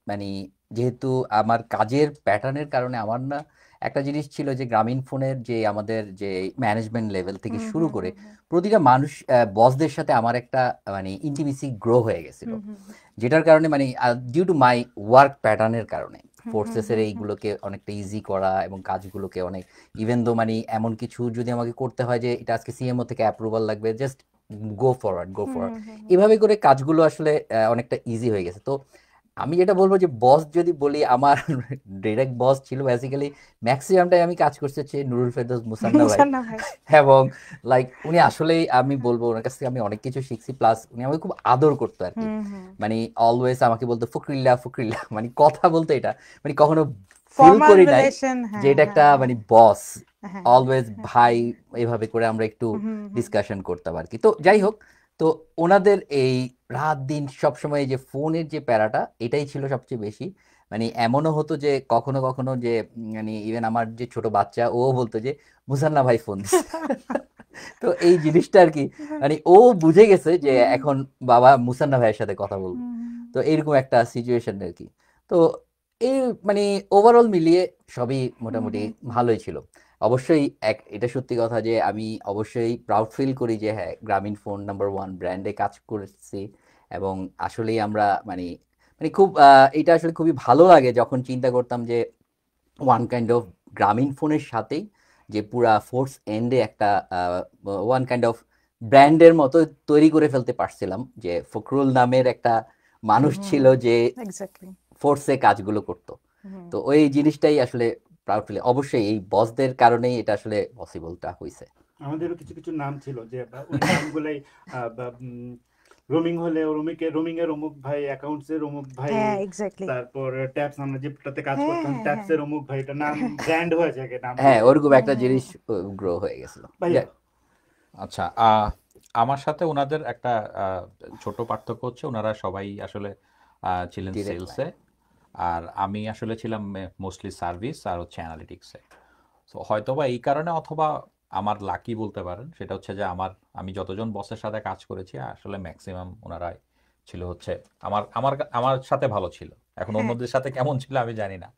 মানে যেহেতু আমার কাজের প্যাটার্নের কারণে আমার না একটা জিনিস ছিল যে গ্রামীণ ফোনের যে আমাদের যে ম্যানেজমেন্ট লেভেল থেকে হুম, শুরু হুম, করে হুম, হুম, প্রতিটা মানুষ, বসদের সাথে আমার একটা মানে ইন্টিমেসি গ্রো হয়ে গেছিল, হুম, হুম, যেটার কারণে মানে ডিউ টু মাই ওয়ার্ক প্যাটার্নের কারণে হুম, ফোর্সেসের হুম, এইগুলোকে অনেকটা ইজি করা এবং কাজগুলোকে অনেক, ইভেন দো মানে এমন কিছু যদি আমাকে করতে হয় যে এটা আজকে সিএমও থেকে অ্যাপ্রুভাল লাগবে, জাস্ট গো ফরওয়ার্ড হুম, হুম, হুম, এভাবে করে কাজগুলো আসলে অনেকটা ইজি হয়ে গেছে। তো আমি যেটা বলবো যে বস যদি বলি, আমার ডিরেক্ট বস ছিল বেসিক্যালি ম্যাক্সিমাম টাইম আমি কাজ করতে হচ্ছে নুরুল ফেরদৌস মুসান্না ভাই। মুসান্না ভাই। এবং লাইক উনি আসলেই, আমি বলবো ওনার কাছ থেকে আমি অনেক কিছু শিখছি, প্লাস উনি আমাকে খুব আদর করতো আর কি। হুম হুম। মানে অলওয়েজ আমাকে বলতো ফকরিল্লা ফকরিল্লা, মানে কথা বলতো এটা, মানে কখনো ফিল ফর্মাল করি নাই রিলেশন, যে হ্যাঁ এটা হ্যাঁ একটা হ্যাঁ মানে বস। হ্যাঁ অলওয়েজ হ্যাঁ। ভাই, এভাবে করে আমরা একটু হুম হুম ডিসকাশন করতাম আর কি। তো যাই হোক, তো ওনাদের এই রাত দিন সবসময় এই যে ফোনের যে প্যারাটা, এটাই ছিল সবচেয়ে বেশি। মানে এমনও হতো যে কখনো কখনো যে মানে ইভেন আমার যে ছোট বাচ্চা ও বলতো যে মুসান্না ভাই ফোন দিছে। তো এই জিনিসটা আর কি, মানে ও বুঝে গেছে যে এখন বাবা মুসান্না ভাইয়ের সাথে কথা বলবো। তো এইরকম একটা সিচুয়েশন আর কি। তো এই মানে ওভারঅল মিলিয়ে সবই মোটামুটি ভালোই ছিল। অবশ্যই এটা সত্যি কথা যে আমি অবশ্যই প্রাউড ফিল করি যে হ্যাঁ, গ্রামীণ ফোন নাম্বার ওয়ান ব্র্যান্ডে কাজ করেছি। এবং আসলেই আমরা মানে মানে খুব এটা আসলে খুবই ভালো লাগে যখন চিন্তা করতাম যে ওয়ান কাইন্ড অফ গ্রামীণ ফোনের সাথেই যে পুরা ফোর্স এন্ডে একটা ওয়ান কাইন্ড অফ ব্র্যান্ডের মতো তৈরি করে ফেলতে পারছিলাম, যে ফখরুল নামের একটা মানুষ ছিল যে এক্স্যাক্টলি। ফোর্সে কাজগুলো করতো। তো ওই জিনিসটাই আসলে প্রাউড ফিল, অবশ্যই এই বসদের কারণেই এটা আসলে পসিবলটা হয়েছে। আমাদেরও কিছু কিছু নাম ছিল যে ওই নামগুলাই রোমিং হলে রোমিং এর অমুক ভাই, অ্যাকাউন্টস এর অমুক ভাই, হ্যাঁ এক্স্যাক্টলি। তারপর ট্যাপস, আমরা যেটাতে কাজ হ্যাঁ করতাম হ্যাঁ ট্যাপস হ্যাঁ। এর অমুক ভাই, এটা নাম ব্র্যান্ড হয়ে যায় নাম হ্যাঁ, দিলে। ওরকম একটা জিনিস গ্রো হয়ে গেছিল। ভাইয়া আচ্ছা, আমার সাথে ওনাদের একটা ছোট পার্থক্য হচ্ছে, ওনারা সবাই আসলে ছিলেন ডিরেক্ট লাইন। সেলসে, আর আমি আসলে ছিলাম মোস্টলি সার্ভিস আর হচ্ছে অ্যানালিটিক্সে। তো হয়তোবা এই কারণে, অথবা আমার লাকি বলতে পারেন, সেটা হচ্ছে যে আমি যতজন বসের সাথে কাজ করেছি আসলে ম্যাক্সিমাম ওনারাই ছিল হচ্ছে আমার আমার আমার সাথে ভালো ছিল। এখন হ্যাঁ। অন্যদের সাথে কেমন ছিল আমি জানি না,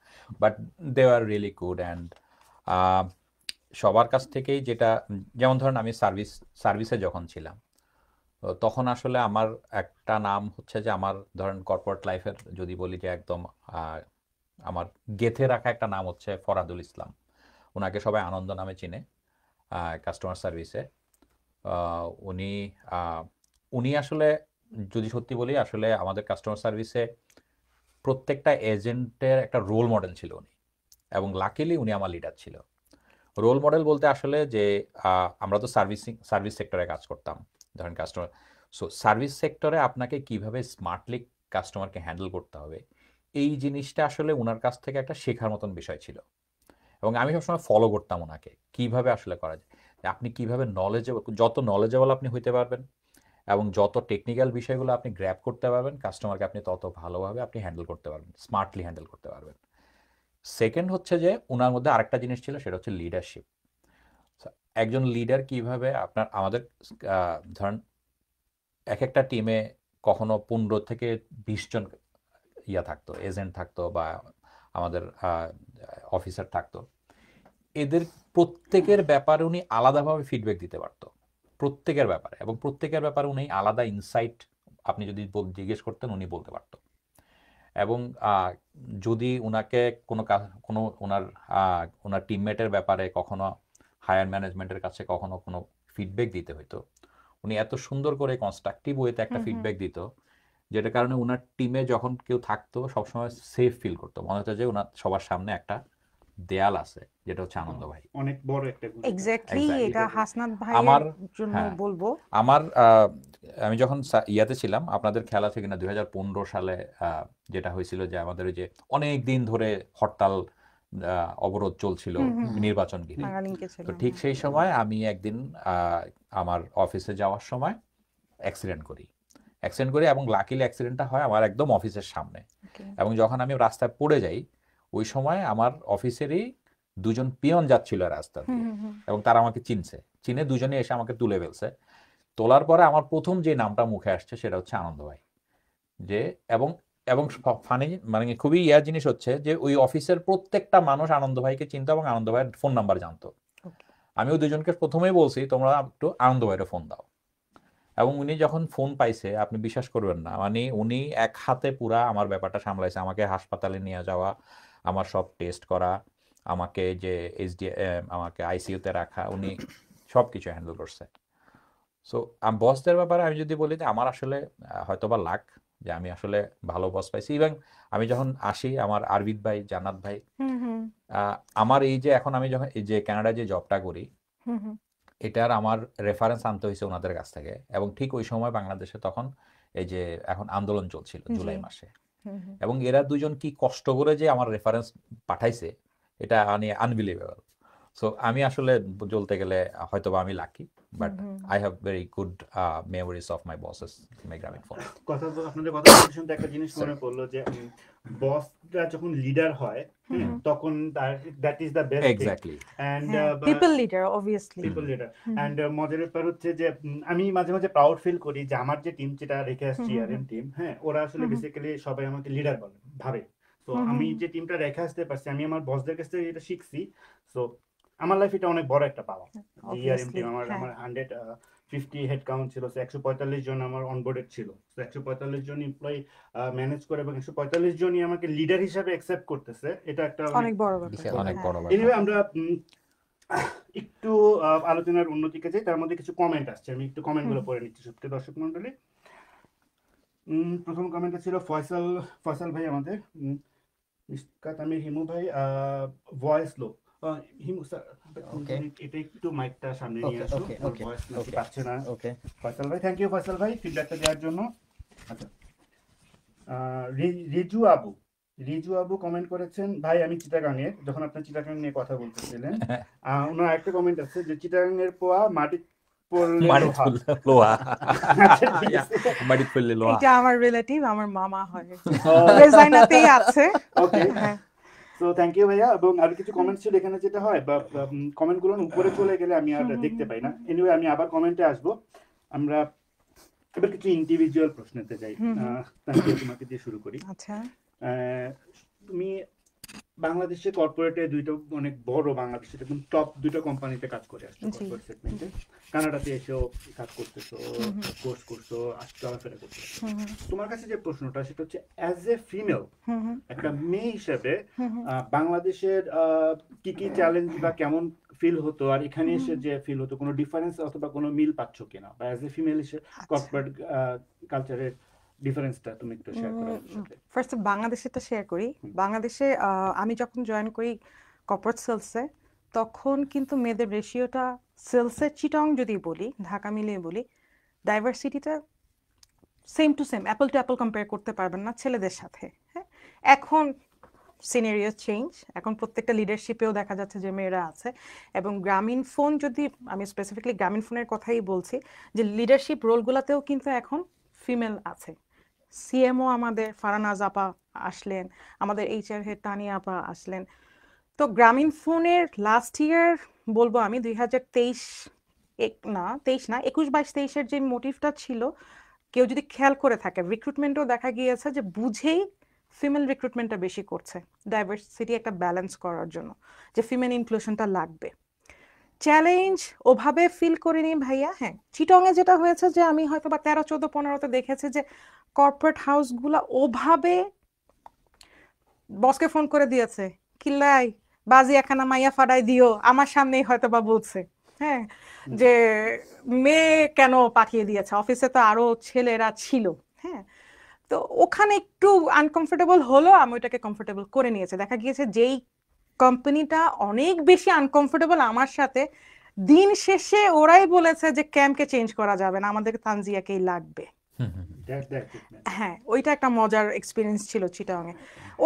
but they are really good. And সবার কাছ থেকেই যেটা, যেমন ধরেন আমি সার্ভিসে যখন ছিলাম, তো তখন আসলে আমার একটা নাম হচ্ছে যে, আমার ধরেন কর্পোরেট লাইফের যদি বলি যে একদম আমার গেঁথে রাখা একটা নাম হচ্ছে ফরাদুল ইসলাম। ওনাকে সবাই আনন্দ নামে চিনে কাস্টমার সার্ভিসে। উনি উনি আসলে, যদি সত্যি বলি, আসলে আমাদের কাস্টমার সার্ভিসে প্রত্যেকটা এজেন্টের একটা রোল মডেল ছিল উনি, এবং লাকিলি উনি আমার লিডার ছিল। রোল মডেল বলতে আসলে যে আমরা তো সার্ভিস সেক্টরে কাজ করতাম, ধরেন কাস্টমার। সো সার্ভিস সেক্টরে আপনাকে কিভাবে স্মার্টলি কাস্টমারকে হ্যান্ডেল করতে হবে, এই জিনিসটা আসলে ওনার কাছ থেকে একটা শেখার মতন বিষয় ছিল। এবং আমি সবসময় ফলো করতাম ওনাকে, কিভাবে আসলে করা যায়, যে আপনি কিভাবে যত নলেজেবল আপনি হইতে পারবেন এবং যত টেকনিক্যাল বিষয়গুলো আপনি গ্র্যাব করতে পারবেন, কাস্টমারকে আপনি তত ভালোভাবে আপনি হ্যান্ডেল করতে পারবেন, স্মার্টলি হ্যান্ডেল করতে পারবেন। সেকেন্ড হচ্ছে যে ওনার মধ্যে আরেকটা জিনিস ছিল, সেটা হচ্ছে লিডারশিপ। একজন লিডার কিভাবে আমাদের ধরেন এক একটা টিমে কখনো 15 থেকে 20 জন থাকতো, এজেন্ট থাকতো বা আমাদের অফিসার থাকতো। এদের প্রত্যেকের ব্যাপারে উনি আলাদাভাবে ফিডব্যাক দিতে পারতো, প্রত্যেকের ব্যাপারে, এবং প্রত্যেকের ব্যাপারে উনি আলাদা ইনসাইট আপনি যদি জিজ্ঞেস করতেন উনি বলতে পারতো। এবং যদি উনাকে কোনো ওনার টিমমেটের ব্যাপারে কখনো হায়ার ম্যানেজমেন্টের কাছে কখনো কোনো ফিডব্যাক দিতে হইতো, উনি এত সুন্দর করে কনস্ট্রাকটিভ ওয়েতে একটা ফিডব্যাক দিত, যেটার কারণে ওনার টিমে যখন কেউ থাকতো সবসময় সেফ ফিল করতো, মনে হতো যে ওনার সবার সামনে একটা দেয়াল আছে, যেটা হচ্ছে আনন্দ ভাই। অনেক বড় একটা গুরুত্ব। Exactly, Exactly. এটা হাসনাত আমার ভাইয়ের জন্য হ্যাঁ, বলবো। আমার আমি যখন ইয়াতে ছিলাম, আপনাদের খেলা থেকে না 2015 সালে যেটা হয়েছিল যে আমাদের ওই যে অনেক দিন ধরে হরতাল অবরোধ চলছিল নির্বাচন ঘিরে। বাঙালিকে তো ছিল। ঠিক সেই সময় আমি একদিন আমার অফিসে যাওয়ার সময় অ্যাক্সিডেন্ট করি এবং লাকিলি অ্যাক্সিডেন্টটা হয় আমার একদম অফিসের সামনে। এবং যখন আমি রাস্তায় পড়ে যাই, ওই সময় আমার অফিসেরই দুজন পিয়ন যাচ্ছিল রাস্তা দিয়ে, এবং তারা আমাকে চিনে দুজনে এসে আমাকে তুলে ফেলছে। তোলার পরে আমার প্রথম যে নামটা মুখে আসছে সেটা হচ্ছে আনন্দ ভাই। যে এবং এবং ফানি, মানে খুবই জিনিস হচ্ছে যে ওই অফিসের প্রত্যেকটা মানুষ আনন্দ ভাইকে চিনতো এবং আনন্দ ভাইয়ের ফোন নাম্বার জানতো। আমি ওই দুজনকে প্রথমেই বলছি, তোমরা একটু আনন্দ ভাইয়ের ফোন দাও। এবং উনি যখন ফোন পাইছে, আপনি বিশ্বাস করবেন না, মানে উনি এক হাতে পুরা আমার ব্যাপারটা সামলাইছে, আমাকে হাসপাতালে নিয়ে যাওয়া, আমার সব টেস্ট করা, আমাকে যে আমাকে আইসিইউতে রাখা, উনি সব কিছু হ্যান্ডেল করছে। সো বসদের ব্যাপারে আমি যদি বলি যে আমার আসলে হয়তোবা লাক, যে আমি আসলে ভালো বস পাইছি। এবং আমি যখন আসি, আমার আরবিদ ভাই, জান্নাত ভাই, হুম হুম আমার এই যে এখন আমি যখন এই যে কানাডায় যে জবটা করি, হুম হুম এটার আমার রেফারেন্স আনতে হয়েছে ওনাদের কাছ থেকে। এবং ঠিক ওই সময় বাংলাদেশে তখন এই যে এখন আন্দোলন চলছিল জি জুলাই মাসে, হুম হুম এবং এরা দুজন কি কষ্ট করে যে আমার রেফারেন্স পাঠাইছে, এটা মানে আনবিলিভেবল। সো আমি আসলে বলতে গেলে হয়তোবা আমি lucky, but hmm hmm I have very good memories of my bosses my Grameenphone. আপনাদের কথা শুনতে শুনতে একটা জিনিস মনে পড়লো যে বসরা যখন লিডার হয়, হুম হ্যাঁ, হুম তখন that is the best thing. Exactly. And হ্যাঁ people leader obviously people leader. Hmm hmm and মজার ব্যাপার হচ্ছে যে আমি মাঝে মাঝে প্রাউড ফিল করি যে আমার যে টিম যেটা রেখে আসছি, হুম আরএম টিম, হ্যাঁ, ওরা আসলে হুম হুম বেসিক্যালি সবাই আমাকে লিডার বলে ভাবে। তো হুম আমি হুম যে টিমটা রেখে আসতে পারছি, আমি আমার বসদের কাছ থেকে এটা শিখছি। সো আমার লাইফ এটা অনেক বড় একটা পাওয়া যে ইআরএম অবভিয়াসলি টিম আমার হ্যাঁ আমার 150 হেড কাউন্ট ছিল, 145 জন আমার অনবোর্ডেড ছিল। তো 145 জন এমপ্লয়ি ম্যানেজ করে এবং 145 জনই আমাকে লিডার হিসাবে অ্যাকসেপ্ট করতেছে, এটা একটা অনেক অনেক বড় ব্যাপার বিশাল অনেক হ্যাঁ বড় এনিওয়ে ব্যাপার। আমরা একটু আলোচনার অন্যদিকে যাই। তার মধ্যে কিছু কমেন্ট আসছে, আমি একটু কমেন্ট হুম গুলো পড়ে নিচ্ছি সত্যি দর্শক মন্ডলী। প্রথম কমেন্টটা ছিল ফয়সাল ভাই আমাদের, মিশকাত আমির হিমু ভাই, ভয়েস লো। হিমু স্যার, ওকে এটা একটু মাইকটা সামনে নিয়ে ওকে আসো, ওকে আমার ওকে ভয়েস নাকি ওকে পাচ্ছে না। ওকে ফয়সাল ভাই, থ্যাংক ইউ ফয়সাল ভাই ফিডব্যাকটা দেওয়ার জন্য। আচ্ছা, রিজু আবু কমেন্ট করেছেন, ভাই আমি চিটাগাংয়ের, যখন আপনি চিটাগাং নিয়ে কথা বলতেছিলেন। ওনার একটা কমেন্ট আছে যে চিটাগাংয়ের পোয়া মাটি পড়লে মাটিত লোহা। ফুললে লোহা। আচ্ছা ঠিক Yeah, আছে, মাটিত ফুললে লোহা। এটা আমার রিলেটিভ আমার মামা হয় রেজাইনাতেই আছে ওকে। হ্যাঁ সো থ্যাংক ইউ ভাইয়া। এবং আর কিছু কমেন্ট ছিল এখানে, যেটা হয় বা কমেন্ট গুলো উপরে চলে গেলে আমি আর হুম হুম দেখতে হুম পাই না। এনিওয়ে আমি আবার কমেন্টে আসবো। আমরা এবার কিছু ইন্ডিভিজুয়াল প্রশ্নতে যাই। হুম হুম তানভীর, তোমাকে দিয়ে শুরু করি। আচ্ছা তুমি বাংলাদেশে কর্পোরেটে দুইটা অনেক বড়, বাংলাদেশের একদম টপ দুটো কোম্পানিতে কাজ করে আসছো জি কর্পোরেট সেগমেন্টে। কানাডাতে এসেও কাজ করতেছো, হুম হুম কোর্স করছো, চলাফেরা করতেছো। হুম হুম তোমার কাছে যে প্রশ্নটা সেটা হচ্ছে, অ্যাজ এ ফিমেল, হুম হুম একটা মেয়ে হিসেবে হুম হুম বাংলাদেশের কি কি চ্যালেঞ্জ বা কেমন ফিল হতো, আর এখানে হুম এসে হুম। যে ফিল হতো, কোনো ডিফারেন্স অথবা কোনো মিল পাচ্ছ কিনা, বা অ্যাজ এ ফিমেল হিসেবে আচ্ছা কর্পোরেট কালচারের ডিফারেন্সটা তুমি একটু শেয়ার করো আমাদের সাথে। ফার্স্ট বাংলাদেশেরটা শেয়ার করি হুম, বাংলাদেশে আমি যখন জয়েন করি কর্পোরেট সেলসে তখন কিন্তু মেয়েদের রেশিওটা সেলসের চিটং যদি বলি ঢাকা মিলিয়ে বলি ডাইভার্সিটিটা same to same apple to apple compare করতে পারবেন না ছেলেদের সাথে হ্যাঁ এখন সিনারিও চেঞ্জ এখন প্রত্যেকটা লিডারশিপেও দেখা যাচ্ছে যে মেয়েরা আছে এবং গ্রামীণ ফোন যদি আমি স্পেসিফিকলি গ্রামীণ ফোনের কথাই বলছি যে লিডারশিপ রোলগুলোতেও কিন্তু এখন ফিমেল আছে সিএমও আমাদের ফারানাজ আপা আসলেন আমাদের এইচআর হেড তানিয়া আপা আসলেন তো গ্রামীণ ফোনের লাস্ট ইয়ার বলবো আমি 2023 না 23 না 21-22-23-এর যে মোটিভটা ছিল কেউ যদি খেয়াল করে থাকে রিক্রুটমেন্টও দেখা গিয়েছে যে বুঝেই ফিমেল রিক্রুটমেন্টটা বেশি করছে ডাইভার্সিটি একটা ব্যালেন্স করার জন্য যে ফিমেল ইনক্লুশনটা লাগবে চ্যালেঞ্জ ওভাবে ফিল করিনি ভাইয়া হ্যাঁ চিটংয়ে যেটা হয়েছে যে আমি হয়তো বা 13, 14, 15-তে দেখেছি যে কর্পোরেট হাউসগুলো ওভাবে বসকে ফোন করে দিয়েছে কিল্লাই বাজি একখানা মাইয়া ফাড়াই দিও আমার সামনেই হয়তো বা বলছে হ্যাঁ যে মেয়ে কেন পাঠিয়ে দিয়েছে অফিসে তো আরো ছেলেরা ছিল হ্যাঁ তো ওখানে একটু আনকমফোর্টেবল হলো আমি ওটাকে কমফোর্টেবল করে নিয়েছে দেখা গিয়েছে যেই কোম্পানিটা অনেক বেশি আনকমফোর্টেবল আমার সাথে দিন শেষে ওরাই বলেছে যে ক্যাম্পকে চেঞ্জ করা যাবে না আমাদের তানজিয়াকেই লাগবে হ্যাঁ ওইটা একটা মজার এক্সপিরিয়েন্স ছিল চিটাগাংয়ে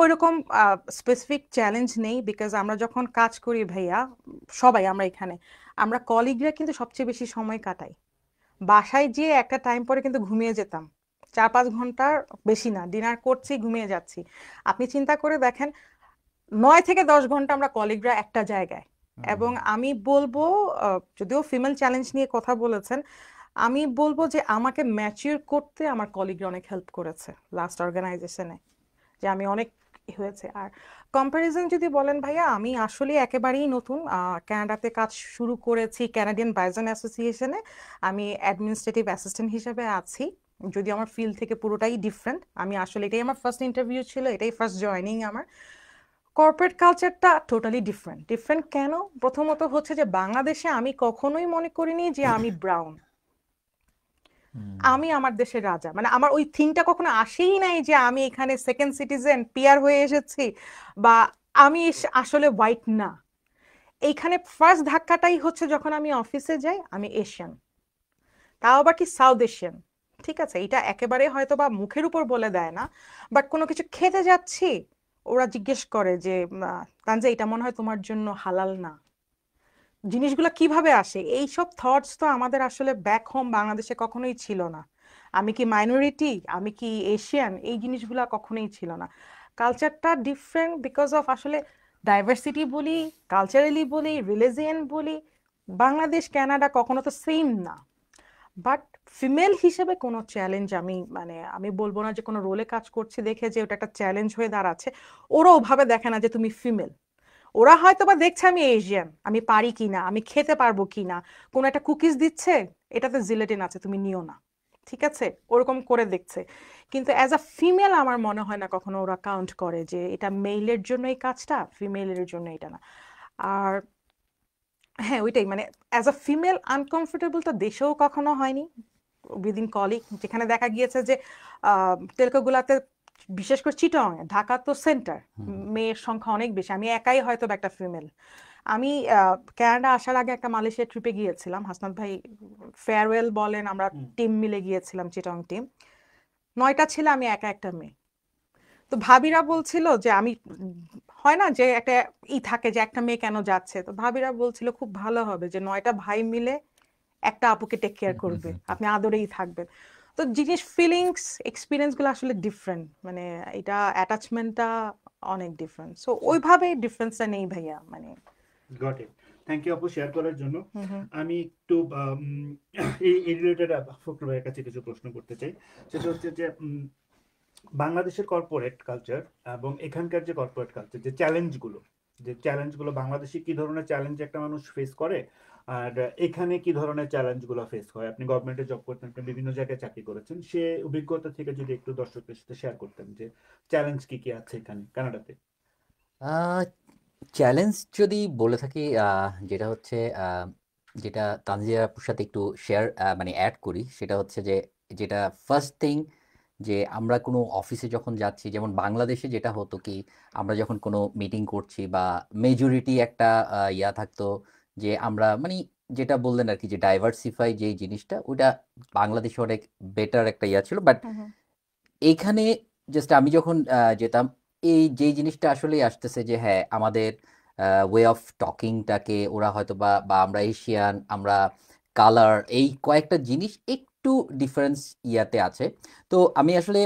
ওইরকম স্পেসিফিক চ্যালেঞ্জ নেই বিকজ আমরা যখন কাজ করি ভাইয়া সবাই আমরা এখানে আমরা কলিগরা কিন্তু সবচেয়ে বেশি সময় কাটাই বাসায় যেয়ে একটা টাইম পরে কিন্তু ঘুমিয়ে যেতাম 4-5 ঘন্টার বেশি না ডিনার করছি ঘুমিয়ে যাচ্ছি আপনি চিন্তা করে দেখেন 9 থেকে 10 ঘন্টা আমরা কলিগরা একটা জায়গায় এবং আমি বলবো যদিও ফিমেল চ্যালেঞ্জ নিয়ে কথা বলেছেন আমি বলবো যে আমাকে ম্যাচিউর করতে আমার কলিগরা অনেক হেল্প করেছে লাস্ট অর্গানাইজেশনে যে আমি অনেক হয়েছে আর কম্প্যারিজন যদি বলেন ভাইয়া আমি আসলে একেবারেই নতুন কানাডাতে কাজ শুরু করেছি ক্যানাডিয়ান বাইজন অ্যাসোসিয়েশনে আমি অ্যাডমিনিস্ট্রেটিভ অ্যাসিস্ট্যান্ট হিসেবে আছি যদি আমার ফিল্ড থেকে পুরোটাই ডিফারেন্ট আমি আসলে এটাই আমার ফার্স্ট ইন্টারভিউ ছিল এটাই ফার্স্ট জয়নিং আমার কর্পোরেট কালচারটা টোটালি ডিফারেন্ট কেন প্রথমত হচ্ছে যে বাংলাদেশে আমি কখনোই মনে করিনি যে আমি ব্রাউন আমি আমার দেশের রাজা, মানে আমার ওই থিংটা কখনো আসেই নাই যে আমি এখানে সেকেন্ড সিটিজেন পিআর হয়ে এসেছি, বা আমি আসলে হোয়াইট না। এইখানে ফার্স্ট ধাক্কাটাই হচ্ছে যখন আমি অফিসে যাই আমি এশিয়ান, তাও আবার কি সাউথ এশিয়ান। ঠিক আছে, এটা একেবারে হয়তো বা মুখের উপর বলে দেয় না, বাট কোনো কিছু খেতে যাচ্ছি ওরা জিজ্ঞেস করে যে তানজা এটা মনে হয় তোমার জন্য হালাল না। জিনিসগুলো কিভাবে আসে, এইসব থটস তো আমাদের আসলে ব্যাক হোম বাংলাদেশে কখনোই ছিল না। আমি কি মাইনরিটি, আমি কি এশিয়ান, এই জিনিসগুলো কখনোই ছিল না। কালচারটা ডিফারেন্ট বিকজ অফ আসলে ডাইভার্সিটি বলি, কালচারালি বলি, রিলিজিয়ন বলি, বাংলাদেশ কানাডা কখনো তো সেম না। বাট ফিমেল হিসেবে কোনো চ্যালেঞ্জ আমি মানে আমি বলবো না যে কোনো রোলে কাজ করছি দেখে যে ওটা একটা চ্যালেঞ্জ হয়ে দাঁড়াচ্ছে। ওরা ওভাবে দেখে না যে তুমি ফিমেল, ওরা হয়তো বা দেখছে আমি এশিয়ান, আমি পারি কিনা, আমি খেতে পারবো কিনা, কোনো একটা কুকিজ দিচ্ছে এটাতে জিলেটিন আছে তুমি নিও না, ঠিক আছে, ওরকম করে দেখছে। কিন্তু অ্যাজ আ ফিমেল আমার মনে হয় না কখনো ওরা কাউন্ট করে যে এটা মেইলের জন্য এই কাজটা, ফিমেলের জন্য এটা না। আর হ্যাঁ ওইটাই, মানে অ্যাজ আ ফিমেল আনকমফোর্টেবল তো দেশেও কখনো হয়নি উইদিন কলিগ, যেখানে দেখা গিয়েছে যে টেলকোগুলাতে, বিশেষ করে চিটং, ঢাকা তো সেন্টার, মেয়ের সংখ্যা অনেক বেশি। আমি একাই হয়তো বা একটা ফিমেল। আমি কানাডা আসার আগে একটা মালয়েশিয়া ট্রিপে গিয়েছিলাম, হাসনাত ভাই ফেয়ারওয়েল বলেন, আমরা টিম মিলে গিয়েছিলাম, চিটং টিম, 9টা ছেলে, আমি একা একটা মেয়ে। তো ভাবিরা বলছিল যে আমি হয় না যে একটা থাকে যে একটা মেয়ে কেন যাচ্ছে, তো ভাবিরা বলছিল খুব ভালো হবে যে 9টা ভাই মিলে একটা আপুকে টেক কেয়ার করবে, আপনি আদরেই থাকবেন। তো জিনিস ফিলিংস এক্সপিরিয়েন্স গুলো আসলে ডিফারেন্ট, মানে এটা অ্যাটাচমেন্টটা অনেক ডিফারেন্ট। সো ওইভাবে ডিফারেন্সটা নেই ভাইয়া, মানে গট ইট। থ্যাংক ইউ আপু শেয়ার করার জন্য। হুম হুম আমি একটু এই রিলেটেড ফখরুল ভাইয়ের কাছে কিছু প্রশ্ন করতে চাই। সেটা হচ্ছে যে বাংলাদেশের কর্পোরেট কালচার এবং এখানকার যে কর্পোরেট কালচার, যে চ্যালেঞ্জগুলো বাংলাদেশে কি ধরনের চ্যালেঞ্জ একটা মানুষ ফেস করে, আর এখানে কি ধরনের চ্যালেঞ্জগুলো ফেস হয়। আপনি গভর্নমেন্টে জব করতেন, আপনি বিভিন্ন জায়গায় চাকরি করেছেন, সে অভিজ্ঞতা থেকে যদি একটু দর্শকদের সাথে শেয়ার করতেন যে চ্যালেঞ্জ কি কি আছে এখানে কানাডাতে। চ্যালেঞ্জ যদি বলে থাকি, যেটা হচ্ছে যেটা তানজিয়া আপুর সাথে একটু শেয়ার মানে অ্যাড করি, সেটা হচ্ছে যে যেটা ফার্স্ট থিং, যে আমরা কোনো অফিসে যখন যাচ্ছি, যেমন বাংলাদেশে যেটা হতো কি, আমরা যখন কোনো মিটিং করছি বা মেজরিটি একটা ইয়া থাকতো, যে আমরা মানে যেটা বললেন আর কি, যে ডাইভার্সিফাই যেই জিনিসটা, ওটা বাংলাদেশে অনেক বেটার একটা ইয়া ছিল। বাট হুম হুম এইখানে জাস্ট আমি যখন যেতাম, এই যেই জিনিসটা আসলেই আসতেছে যে হ্যাঁ, আমাদের ওয়ে অফ টকিংটাকে ওরা হয়তো বা আমরা এশিয়ান, আমরা কালার, এই কয়েকটা জিনিস একটু ডিফারেন্স ইয়াতে আছে। তো আমি আসলে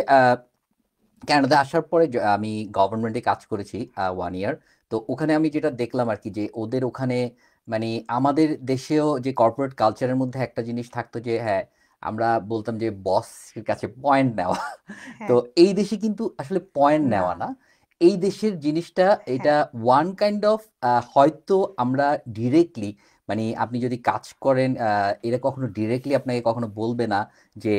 কানাডা আসার পরে আমি গভর্নমেন্টে কাজ করেছি 1 ইয়ার। তো ওখানে আমি যেটা দেখলাম আর কি, যে ওদের ওখানে মানে আমাদের দেশেও যে কর্পোরেট কালচারের মধ্যে একটা জিনিস থাকতো যে হ্যাঁ, আমরা বলতাম যে বসের কাছে পয়েন্ট নেওয়া। তো হ্যাঁ এই দেশে কিন্তু আসলে পয়েন্ট না নেওয়া না, এই দেশের জিনিসটা এটা হ্যাঁ ওয়ান কাইন্ড অফ, হয়তো আমরা ডিরেক্টলি, মানে আপনি যদি কাজ করেন, এরা কখনো ডিরেক্টলি আপনাকে কখনো বলবে না যে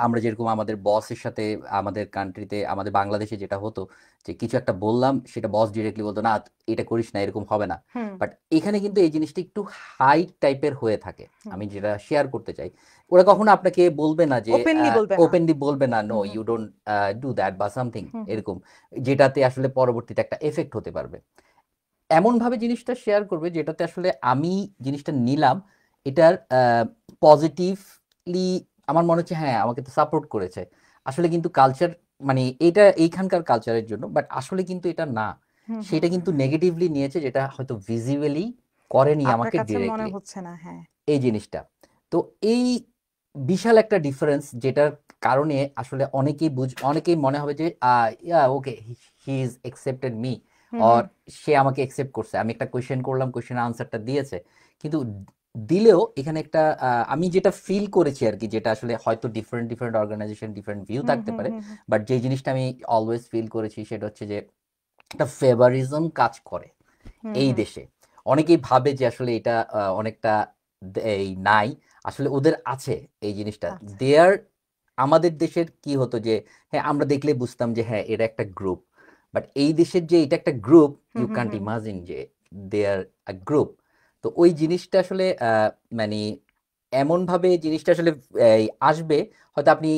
আমরা যেরকম আমাদের বসের সাথে আমাদের কান্ট্রিতে, আমাদের বাংলাদেশে যেটা হতো, যে কিছু একটা বললাম সেটা বস ডিরেক্টলি বলতো না, এটা করিস না, এরকম হবে না। হুম বাট এখানে কিন্তু এই জিনিসটা একটু হাই টাইপের হয়ে থাকে। হুম আমি যেটা শেয়ার করতে চাই, ওরা কখনো আপনাকে বলবে না যে ওপেনলি বলবে না। ওপেনলি বলবে না, no hmm you don't do that বা সামথিং হুম হুম এরকম, যেটাতে আসলে পরবর্তীতে একটা এফেক্ট হতে পারবে। এমন ভাবে জিনিসটা শেয়ার করবে যেটাতে আসলে আমি জিনিসটা নিলাম, এটার পজিটিভলি আমার মনে হচ্ছে হ্যাঁ, আমাকে তো সাপোর্ট করেছে। আসলে কিন্তু কালচার, মানে এটা এইখানকার কালচারের জন্য, বাট আসলে কিন্তু এটা না, হুম হুম সেটা কিন্তু নেগেটিভলি নিয়েছে, যেটা হয়তো ভিজিবলি করেনি আপনার আমাকে কাছে মনে ডিরেক্টলি হচ্ছে না, হ্যাঁ। এই জিনিসটা। তো এই বিশাল একটা ডিফারেন্স, যেটার কারণে আসলে অনেকেই মনে হবে যে yeah okay, he is accepted me, hmm or hmm সে আমাকে অ্যাকসেপ্ট করছে, আমি একটা কোয়েশ্চেন করলাম, কোয়েশ্চেনের আনসারটা দিয়েছে। কিন্তু দিলেও এখানে একটা আমি যেটা ফিল করেছি আর কি, যেটা আসলে হয়তো different different organization different view hmm থাকতে হুম পারে, হুম হুম বাট যে জিনিসটা আমি অলওয়েজ ফিল করেছি সেটা হচ্ছে যে একটা ফেভারিজম কাজ করে হুম এই হুম দেশে। অনেকেই ভাবে যে আসলে এটা অনেকটা এই নাই, আসলে ওদের আছে এই জিনিসটা আচ্ছা দেয়ার। আমাদের দেশের কি হতো যে হ্যাঁ, আমরা দেখলে বুঝতাম যে হ্যাঁ, এটা একটা গ্রুপ। বাট এই দেশের যে এটা একটা group, hmm you hmm can't hmm imagine যে দে আর আ গ্রুপ। তো ওই জিনিসটা আসলে মানে এমনভাবে জিনিসটা আসলে আসবে, হয়তো আপনি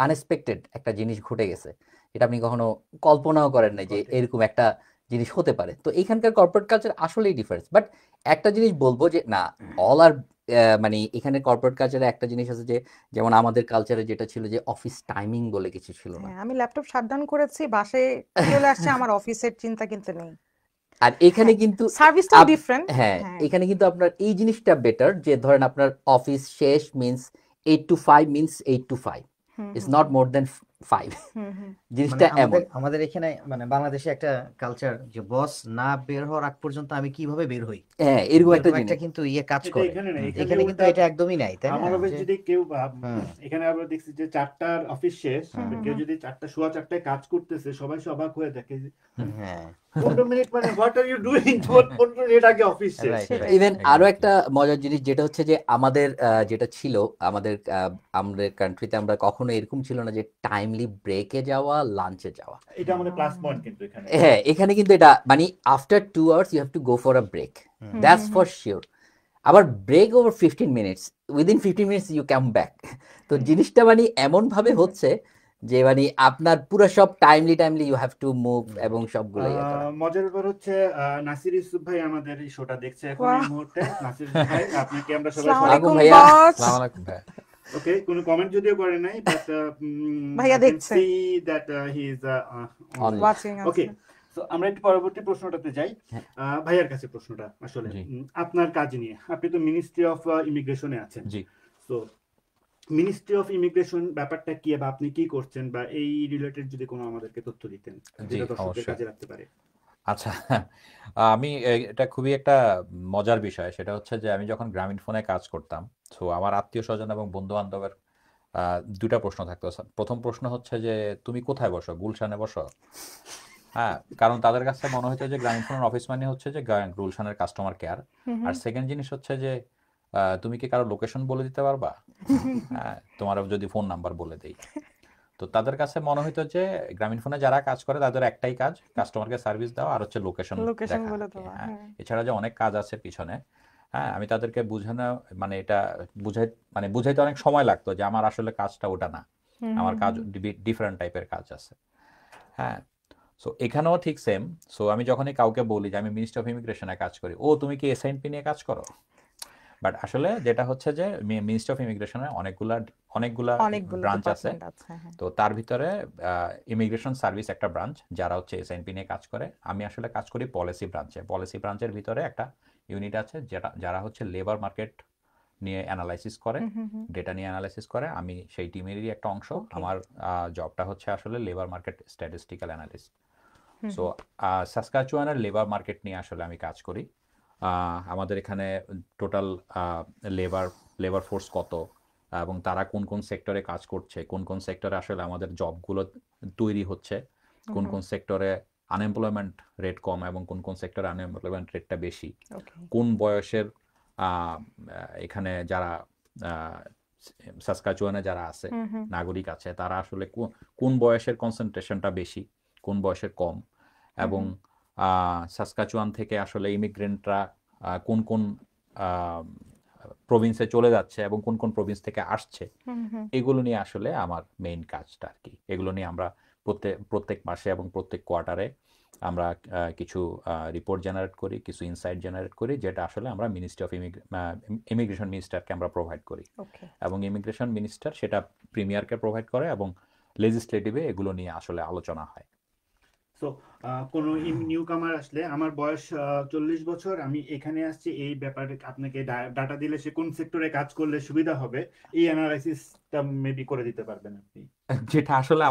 আনএক্সপেক্টেড একটা জিনিস ঘটে গেছে, এটা আপনি কখনো কল্পনাও করেন নাই যে ঘটে। এরকম একটা জিনিস হতে পারে। তো এখানকার কর্পোরেট কালচার আসলেই ডিফারেন্স। বাট একটা জিনিস বলবো যে না, অল আর মানে এখানে কর্পোরেট কালচারে একটা জিনিস আছে যে, যেমন আমাদের কালচারে যেটা ছিল যে অফিস টাইমিং বলে কিছু ছিল না। হ্যাঁ, আমি ল্যাপটপ শাটডাউন করেছি, বাসায় চলে আসছে, আমার অফিসের চিন্তা কিন্তু নেই। আর এখানে হ্যাঁ, কিন্তু সার্ভিসটাও আপ- ডিফারেন্ট। হ্যাঁ, হ্যাঁ, এখানে কিন্তু আপনার এই জিনিসটা বেটার যে ধরেন আপনার অফিস শেষ means 8 to 5 means 8 to 5, hmm it's hmm not more than 5। Hmm hmm মানে জিনিসটা আমাদের এমন। আমাদের এখানে মানে বাংলাদেশে একটা কালচার যে বস না বের হওয়ার আগ পর্যন্ত আমি কিভাবে বের হই, হ্যাঁ, এরকম একটা এরকম একটা জিনিস। কিন্তু কাজ এটা করে। এখানে না, এখানে এখানে কিন্তু উল্টা। এটা একদমই নাই, তাই না? আমার অফিস যে যদি কেউ হুম এখানে আমরা দেখছি যে 4টার অফিস শেষ, হুম কেউ যদি 4টায় কাজ করতেছে, সবাই অবাক হয়ে দেখে যে হ্যাঁ 15 মিনিট মানে হোয়াট আর ইউ ডুইং, তোমার 15 মিনিট আগে অফিস শেষ। রাইট সেটাই। রাইট ইভেন আরো Exactly. একটা মজার জিনিস যেটা হচ্ছে যে আমাদের যেটা ছিল আমাদের কান্ট্রিতে, আমরা কখনো এরকম ছিল না যে টাইমলি ব্রেকে যাওয়া, লাঞ্চে যাওয়া। এটা আমাদের প্লাস পয়েন্ট কিন্তু এখানে। হ্যাঁ, এখানে কিন্তু এটা মানে after 2 hours you have to go for a break, hmm that's hmm for sure. আবার break over 15 minutes, within 15 minutes you come back. তো জিনিসটা মানে এমন ভাবে হচ্ছে যে মানে আপনার পুরো সব timely you have to move এবং সবগুলো ইয়ে করা। মজার ব্যাপার হচ্ছে নাসির ইউসুফ ভাই আমাদের এই শোটা দেখছে এখন এই বাহ। মুহূর্তে। নাসির ইউসুফ ভাই, আপনাকে আমরা সবাই আসসালামু আলাইকুম আলাইকুম ভাইয়া। বস। আসসালামু আলাইকুম ভাইয়া। ওকে, কোনো কমেন্ট যদিও করে নাই, বাট ভাইয়া আই ক্যান দেখছে, see that he is Online. Watching ওকে। আছে। সো আমরা একটু পরবর্তী প্রশ্নটাতে যাই। হ্যাঁ। ভাইয়ার কাছে প্রশ্নটা আসলে জি আপনার কাজ নিয়ে। আপনি তো মিনিস্ট্রি অফ ইমিগ্রেশনে আছেন। জি সো মিনিস্ট্রি অফ ইমিগ্রেশন ব্যাপারটা কি, বা আপনি কি করছেন, বা এই রিলেটেড যদি কোনো আমাদেরকে তথ্য দিতেন জি যেটা দর্শকদের অবশ্যই। কাজে রাখতে পারে। আচ্ছা, আমি এটা খুবই একটা মজার বিষয়। সেটা হচ্ছে যে আমি যখন গ্রামীণ ফোনে কাজ করতাম, সো আমার আত্মীয় স্বজন এবং বন্ধু বান্ধবের দুটা প্রশ্ন থাকতো। প্রথম প্রশ্ন হচ্ছে যে তুমি কোথায় বসো, গুলশানে বসো? হ্যাঁ, কারণ তাদের কাছে মনে হতো যে গ্রামীণ ফোনের অফিস মানে হচ্ছে যে গুলশানের কাস্টমার কেয়ার। হুম আর হুম সেকেন্ড জিনিস হচ্ছে যে তুমি কি কারো লোকেশন বলে দিতে পারবা? হ্যাঁ, তোমার যদি ফোন নাম্বার বলে দেই। তো তাদের কাছে মনে হইতো যে গ্রামীণ ফোনে যারা কাজ করে তাদের একটাই কাজ কাস্টমারকে সার্ভিস দেওয়া আর হচ্ছে লোকেশন লোকেশন দেখা বলে আর কি। দেওয়া। হ্যাঁ, হ্যাঁ এছাড়া যে অনেক কাজ আছে পিছনে। হ্যাঁ, আমি তাদেরকে বুঝানো মানে এটা বুঝাইতে অনেক সময় লাগতো যে আমার আসলে কাজটা ওটা না, হুম আমার হুম কাজ হুম ডিফারেন্ট টাইপের কাজ আছে। হ্যাঁ, সো এখানেও ঠিক সেম। সো আমি যখনই কাউকে বলি যে আমি মিনিস্ট্রি অফ ইমিগ্রেশনে কাজ করি, ও তুমি কি এসআইএনপি নিয়ে কাজ করো? বাট আসলে যেটা হচ্ছে যে মিনিস্ট্রি অফ ইমিগ্রেশনে অনেকগুলা অনেকগুলো ব্রাঞ্চ আছে। ডিপার্টমেন্ট আছে। হ্যাঁ তো তার ভিতরে ইমিগ্রেশন সার্ভিস একটা ব্রাঞ্চ যারা হচ্ছে এসএনপি নিয়ে কাজ করে। আমি আসলে কাজ করি পলিসি ব্রাঞ্চে। পলিসি ব্রাঞ্চের ভিতরে একটা ইউনিট আছে যারা হচ্ছে লেবার মার্কেট নিয়ে অ্যানালাইসিস করে, হুম হুম হুম ডেটা নিয়ে অ্যানালাইসিস করে। আমি সেই টিমেরই একটা অংশ। ওকে। আমার জবটা হচ্ছে আসলে লেবার মার্কেট স্ট্যাটিস্টিক্যাল অ্যানালিস্ট। হুম সো সাসকাচুয়ানের লেবার মার্কেট নিয়ে আসলে আমি কাজ করি। আমাদের এখানে টোটাল লেবার ফোর্স কত, এবং তারা কোন কোন সেক্টরে কাজ করছে, কোন কোন সেক্টরে আসলে আমাদের জবগুলো তৈরি হচ্ছে, কোন হুম কোন সেক্টরে আনএমপ্লয়মেন্ট রেট কম এবং কোন কোন সেক্টরে আনএমপ্লয়মেন্ট রেটটা বেশি, ওকে। কোন বয়সের এখানে যারা সাসকাচুয়ানে যারা আছে হুম হুম নাগরিক আছে, তারা আসলে কোন বয়সের কনসেন্ট্রেশনটা বেশি, কোন বয়সের কম, এবং সাসকাচুয়ান থেকে আসলে ইমিগ্রেন্টরা কোন কোন প্রভিন্সে চলে যাচ্ছে এবং কোন কোন প্রভিন্স থেকে আসছে, হুম হুম এগুলো নিয়ে আসলে আমার মেইন কাজটা আর কি। এগুলো নিয়ে আমরা প্রত্যেক মাসে এবং প্রত্যেক কোয়ার্টারে আমরা কিছু রিপোর্ট জেনারেট করি, কিছু ইনসাইট জেনারেট করি, যেটা আসলে আমরা মিনিস্ট্রি অফ ইমিগ্রেশন মিনিস্টারকে আমরা প্রোভাইড করি, ওকে। এবং ইমিগ্রেশন মিনিস্টার সেটা প্রিমিয়ারকে প্রোভাইড করে, এবং লেজিসলেটিভে এগুলো নিয়ে আসলে আলোচনা হয়। সো কোনো নিউ কামার আসলে, আমার বয়স 40 বছর, আমি এখানে আসছি, এই ব্যাপারে আপনাকে ডাটা দিলে সে কোন সেক্টরে কাজ করলে সুবিধা হবে, এই অ্যানালাইসিসটা মেবি করে দিতে পারবেন আপনি। যেটা আসলে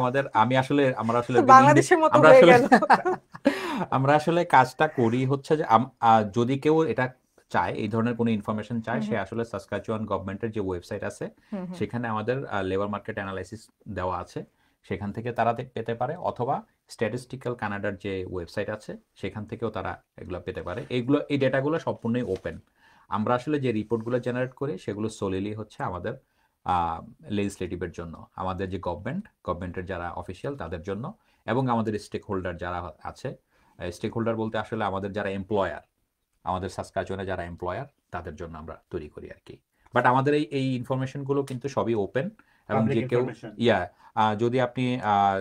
আমরা আসলে বাংলাদেশের মতো আমরা হয়ে আসলে গেল। আমরা আসলে কাজটা করি হচ্ছে যে যদি কেউ এটা চায়, এই ধরনের কোনো ইনফরমেশন চায়, হুম সে আসলে সাসকাচুয়ান গভর্নমেন্টের যে ওয়েবসাইট আছে হুম হুম সেখানে আমাদের লেবার মার্কেট অ্যানালাইসিস দেওয়া আছে, সেখান থেকে তারা পেতে পারে, অথবা স্ট্যাটিস্টিক্যাল কানাডার যে ওয়েবসাইট আছে সেখান থেকেও তারা এগুলো পেতে পারে। এই ডেটাগুলো সম্পূর্ণই ওপেন। আমরা আসলে যে রিপোর্টগুলো জেনারেট করি সেগুলো সোলিলি হচ্ছে আমাদের লেজিসলেটিভের জন্য, আমাদের যে গভর্নমেন্টের যারা অফিসিয়াল তাদের জন্য, এবং আমাদের স্টেক হোল্ডার যারা আছে। স্টেক হোল্ডার বলতে আসলে আমাদের যারা এমপ্লয়ার, আমাদের সাসকাচুয়ানে যারা এমপ্লয়ার, তাদের জন্য আমরা তৈরি করি আর কি। বাট আমাদের এই ইনফরমেশনগুলো কিন্তু সবই ওপেন, এবং পাবলিক যে কেউ ইনফরমেশন। যদি আপনি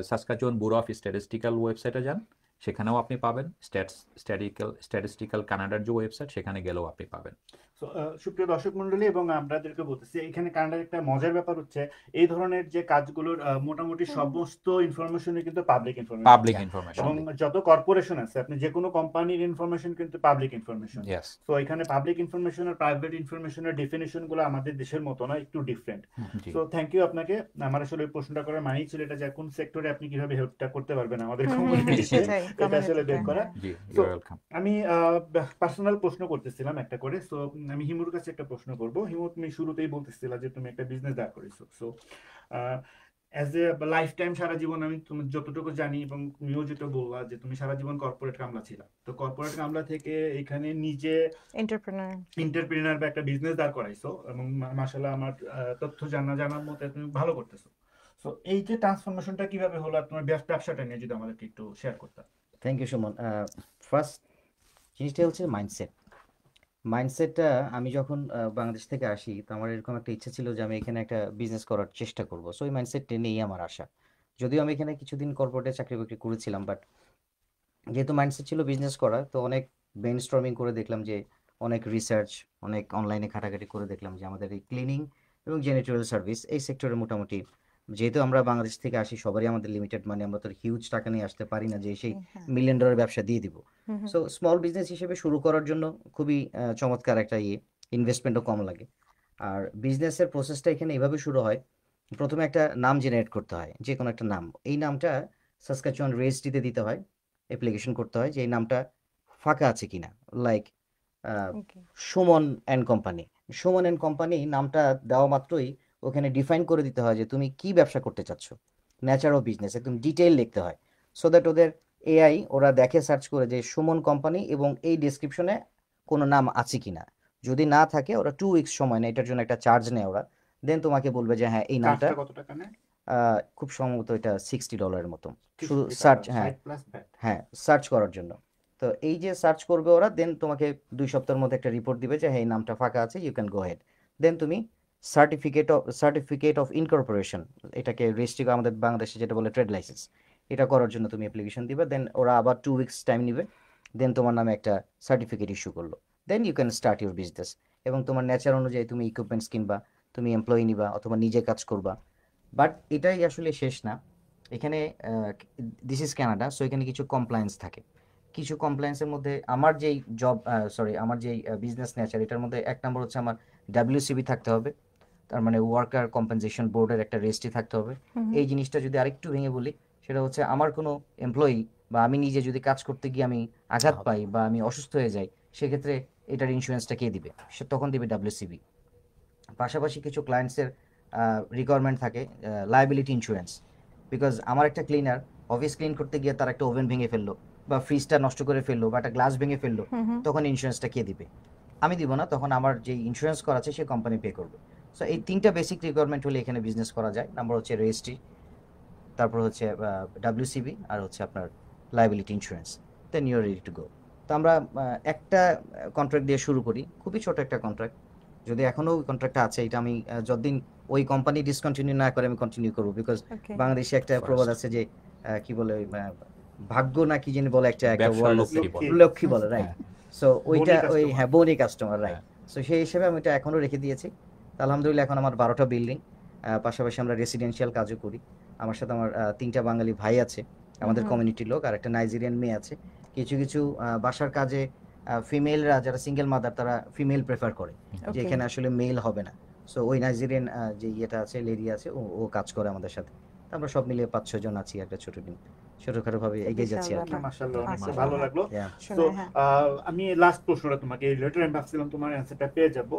সাসকাচুয়ান ব্যুরো অফ স্ট্যাটিস্টিক্যাল ওয়েবসাইটে যান, সেখানেও আপনি পাবেন। স্ট্যাটিস্টিক্যাল কানাডার যে ওয়েবসাইট, সেখানে গেলেও আপনি পাবেন। সুপ্রিয় দর্শক মন্ডলী, এবং আপনাদেরকে বলতেছি এখানে কানাডার একটা মজার ব্যাপার হচ্ছে এই ধরনের যে কাজগুলোর মোটামুটি সমস্ত ইনফরমেশন কিন্তু পাবলিক পাবলিক ইনফরমেশন, ইনফরমেশন। এবং যত কর্পোরেশন আছে আপনি যে কোনো কোম্পানির ইনফরমেশন কিন্তু পাবলিক ইনফরমেশন। ইয়েস। তো এখানে পাবলিক ইনফরমেশন আর প্রাইভেট ইনফরমেশনের ডেফিনেশন গুলো আমাদের দেশের মতো না, একটু ডিফারেন্ট। জি। সো থ্যাংক ইউ আপনাকে। আমার আসলে ওই প্রশ্নটা করার মানেই ছিল এটা, যে কোন সেক্টরে আপনি কিভাবে হেল্পটা করতে পারবেন আমাদের কমিউনিটিতে, সেটাই এটা আসলে বের কমিউনিটিতে। করা। জি, So, ইউ ওয়েলকাম। আমি পার্সোনাল প্রশ্ন করতেছিলাম একটা করে। সো আমি হিমুর কাছে একটা প্রশ্ন করব। হিমু, তুমি শুরুতেই বলতেছিলা যে তুমি একটা বিজনেস দাঁড় করেছো। So as a lifetime, সারা জীবন আমি তুমি যতটুকু জানি এবং তুমিও যেটা বললা যে তুমি সারা জীবন কর্পোরেট কামলা ছিলা, তো কর্পোরেট কামলা থেকে এখানে নিজে এন্টারপ্রেনার। এন্টারপ্রেনার বা একটা বিজনেস দাঁড় করাইছো, এবং মাশাআল্লাহ আমার তথ্য জানার মতে তুমি ভালো করতেছো। সো এই যে ট্রান্সফরমেশনটা কিভাবে হলো, আর তোমার ব্যবসাটা নিয়ে যদি আমাদেরকে একটু শেয়ার করতে। Thank you Suman. ফার্স্ট জিনিসটা হচ্ছে মাইন্ডসেটটা। আমি যখন বাংলাদেশ থেকে আসি, তো আমার এরকম একটা ইচ্ছা ছিল যে আমি এখানে একটা বিজনেস করার চেষ্টা করব। সো ওই মাইন্ডসেটটা নিয়েই আমার আসা। যদিও আমি এখানে কিছুদিন কর্পোরেটে চাকরি বাকরি করেছিলাম, বাট যেহেতু মাইন্ডসেট ছিল বিজনেস করা, তো অনেক ব্রেইনস্টর্মিং করে দেখলাম যে অনেক রিসার্চ, অনেক অনলাইনে ঘাটাঘাটি করে দেখলাম যে আমাদের এই ক্লিনিং এবং জেনিটোরিয়াল সার্ভিস এই সেক্টরে মোটামুটি, যেহেতু আমরা বাংলাদেশ থেকে আসি, সবারই আমাদের লিমিটেড মানি, আমরা তো হিউজ টাকা নিয়ে আসতে পারি না যে সেই হ্যাঁ। $1 মিলিয়ন ব্যবসা দিয়ে দিব। সো স্মল বিজনেস হিসেবে শুরু করার জন্য খুবই চমৎকার একটা ইনভেস্টমেন্টও কম লাগে। আর বিজনেসের প্রসেসটা এখানে এভাবে শুরু হয়, প্রথমে একটা নাম জেনারেট করতে হয়, যে কোনো একটা নাম। এই নামটা সাসকাচুয়ান রেজিস্ট্রিতে দিতে হয়, অ্যাপ্লিকেশন করতে হয় যে এই নামটা ফাঁকা আছে কিনা। Like okay. Suman and company. Suman and company নামটা দেওয়া মাত্রই ওখানে ডিফাইন করে দিতে হয় যে তুমি কি ব্যবসা করতে চাচ্ছ, নেচার অফ বিজনেস একদম ডিটেইল লিখতে হয়। সো দ্যাট ওদের এআই ওরা দেখে, সার্চ করে যে সুমন কোম্পানি এবং এই ডেসক্রিপশনে কোনো নাম আছে কিনা। যদি না থাকে ওরা 2 উইকস সময় নেয়, এটার জন্য একটা চার্জ নেয় ওরা। দেন তোমাকে বলবে যে হ্যাঁ এই নামটা, চার্জটা কত টাকা নেয়? খুব সম্ভবত এটা $60 মতো, শুধু 60 সার্চ, টাকা, হ্যাঁ 60 প্লাস ভ্যাট। হ্যাঁ সার্চ করার জন্য। তো এই যে সার্চ করবে ওরা, দেন তোমাকে 2 সপ্তাহের মধ্যে একটা রিপোর্ট দিবে যে হ্যাঁ এই নামটা ফাঁকা আছে, ইউ ক্যান গো হেড। দেন তুমি সার্টিফিকেট অফ ইনকর্পোরেশন, এটাকে রেজিস্ট্রি, আমাদের বাংলাদেশে যেটা বলে ট্রেড লাইসেন্স, এটা করার জন্য তুমি অ্যাপ্লিকেশন দিবে। দেন ওরা আবার 2 উইকস টাইম নিবে। দেন তোমার নামে একটা সার্টিফিকেট ইস্যু করলো। Then you can start your business. এবং তোমার নেচার অনুযায়ী তুমি ইকুইপমেন্টস কিনবা, তুমি এমপ্লয়ি নিবা, অথবা নিজে কাজ করবা। বাট এটাই আসলে শেষ না। এখানে দিস ইজ কানাডা, সো এখানে কিছু কমপ্লায়েন্স থাকে। কিছু কমপ্লায়েন্সের মধ্যে আমার যেই আমার যেই বিজনেস নেচার, এটার মধ্যে 1 নম্বর হচ্ছে আমার WCB থাকতে হবে, তার মানে ওয়ার্কার কম্পেনসেশন বোর্ডের একটা রেজিস্ট্রি থাকতে হবে। এই জিনিসটা যদি আরেকটু ভেঙে বলি, সেটা হচ্ছে আমার কোনো এমপ্লয়ি বা আমি নিজে যদি কাজ করতে গিয়ে আমি আঘাত পাই বা আমি অসুস্থ হয়ে যাই, সেক্ষেত্রে এটার ইন্স্যুরেন্সটা কে দিবে? সে তখন দিবে WCB। পাশাপাশি কিছু ক্লায়েন্টসের রিকোয়ারমেন্ট থাকে লায়াবিলিটি ইন্স্যুরেন্স। বিকজ আমার একটা ক্লিনার অফিস ক্লিন করতে গিয়ে তার একটা ওভেন ভেঙে ফেললো, বা ফ্রিজটা নষ্ট করে ফেললো, বা একটা গ্লাস ভেঙে ফেললো, তখন ইন্স্যুরেন্সটা কে দিবে? আমি দিব না, তখন আমার যে ইন্স্যুরেন্স করা আছে সে কোম্পানি পে করবে। সো এই 3টা বেসিক রিকোয়ারমেন্ট হলে এখানে বিজনেস করা যায়। নাম্বার হচ্ছে রেজিস্ট্রি, তারপর হচ্ছে WCB, আর হচ্ছে আপনার liability insurance. Then you are ready to go. তো আমরা একটা কন্ট্রাক্ট দিয়ে শুরু করি, খুবই ছোট একটা কন্ট্রাক্ট। যদি এখনো ওই কন্ট্রাক্টটা আছে, এটা আমি যতদিন ওই কোম্পানি ডিসকন্টিনিউ না করে আমি কন্টিনিউ করবো। বিকজ ওকে। বাংলাদেশে একটা First. প্রবাদ আছে যে কি বলে, ভাগ্য না কি যিনি বলে, একটা ব্যবসার ওয়ার্ড আছে, লক্ষ্মী বলে। লক্ষ্মী বলে, রাইট? সো ওইটা বনি ওই customer। বনি কাস্টমার, রাইট? হ্যাঁ। সো সেই হিসেবে আমি এটা এখনো রেখে দিয়েছি। তো আলহামদুলিল্লাহ এখন আমার 12টা বিল্ডিং, পাশাপাশি আমরা রেসিডেন্সিয়াল কাজও করি। আমার সাথে আমার 3টা বাঙালি ভাই আছে, আমাদের কমিউনিটির লোক, আর একটা নাইজেরিয়ান মেয়ে আছে। কিছু কিছু বাসার কাজে ফিমেলরা যারা সিঙ্গেল মাদার, তারা ফিমেল প্রেফার করে যে Okay. এখানে আসলে মেল হবে না। সো ওই নাইজেরিয়ান যে ইয়েটা আছে, লেডি আছে, ও কাজ করে আমাদের সাথে। তো আমরা সব মিলিয়ে 5-6 জন আছি একটা ছোট টিম, ছোটখাটো ভাবে এগিয়ে যাচ্ছি আর কি। বিশাল মাশাআল্লাহ, অনেক মাশাআল্লাহ, ভালো হ্যাঁ। লাগলো। Yeah. সো শুনে, হ্যাঁ। আমি লাস্ট প্রশ্নটা তোমাকে রিলেটেড, আমি ভাবছিলাম তোমার অ্যান্সারটা পেয়ে যাব।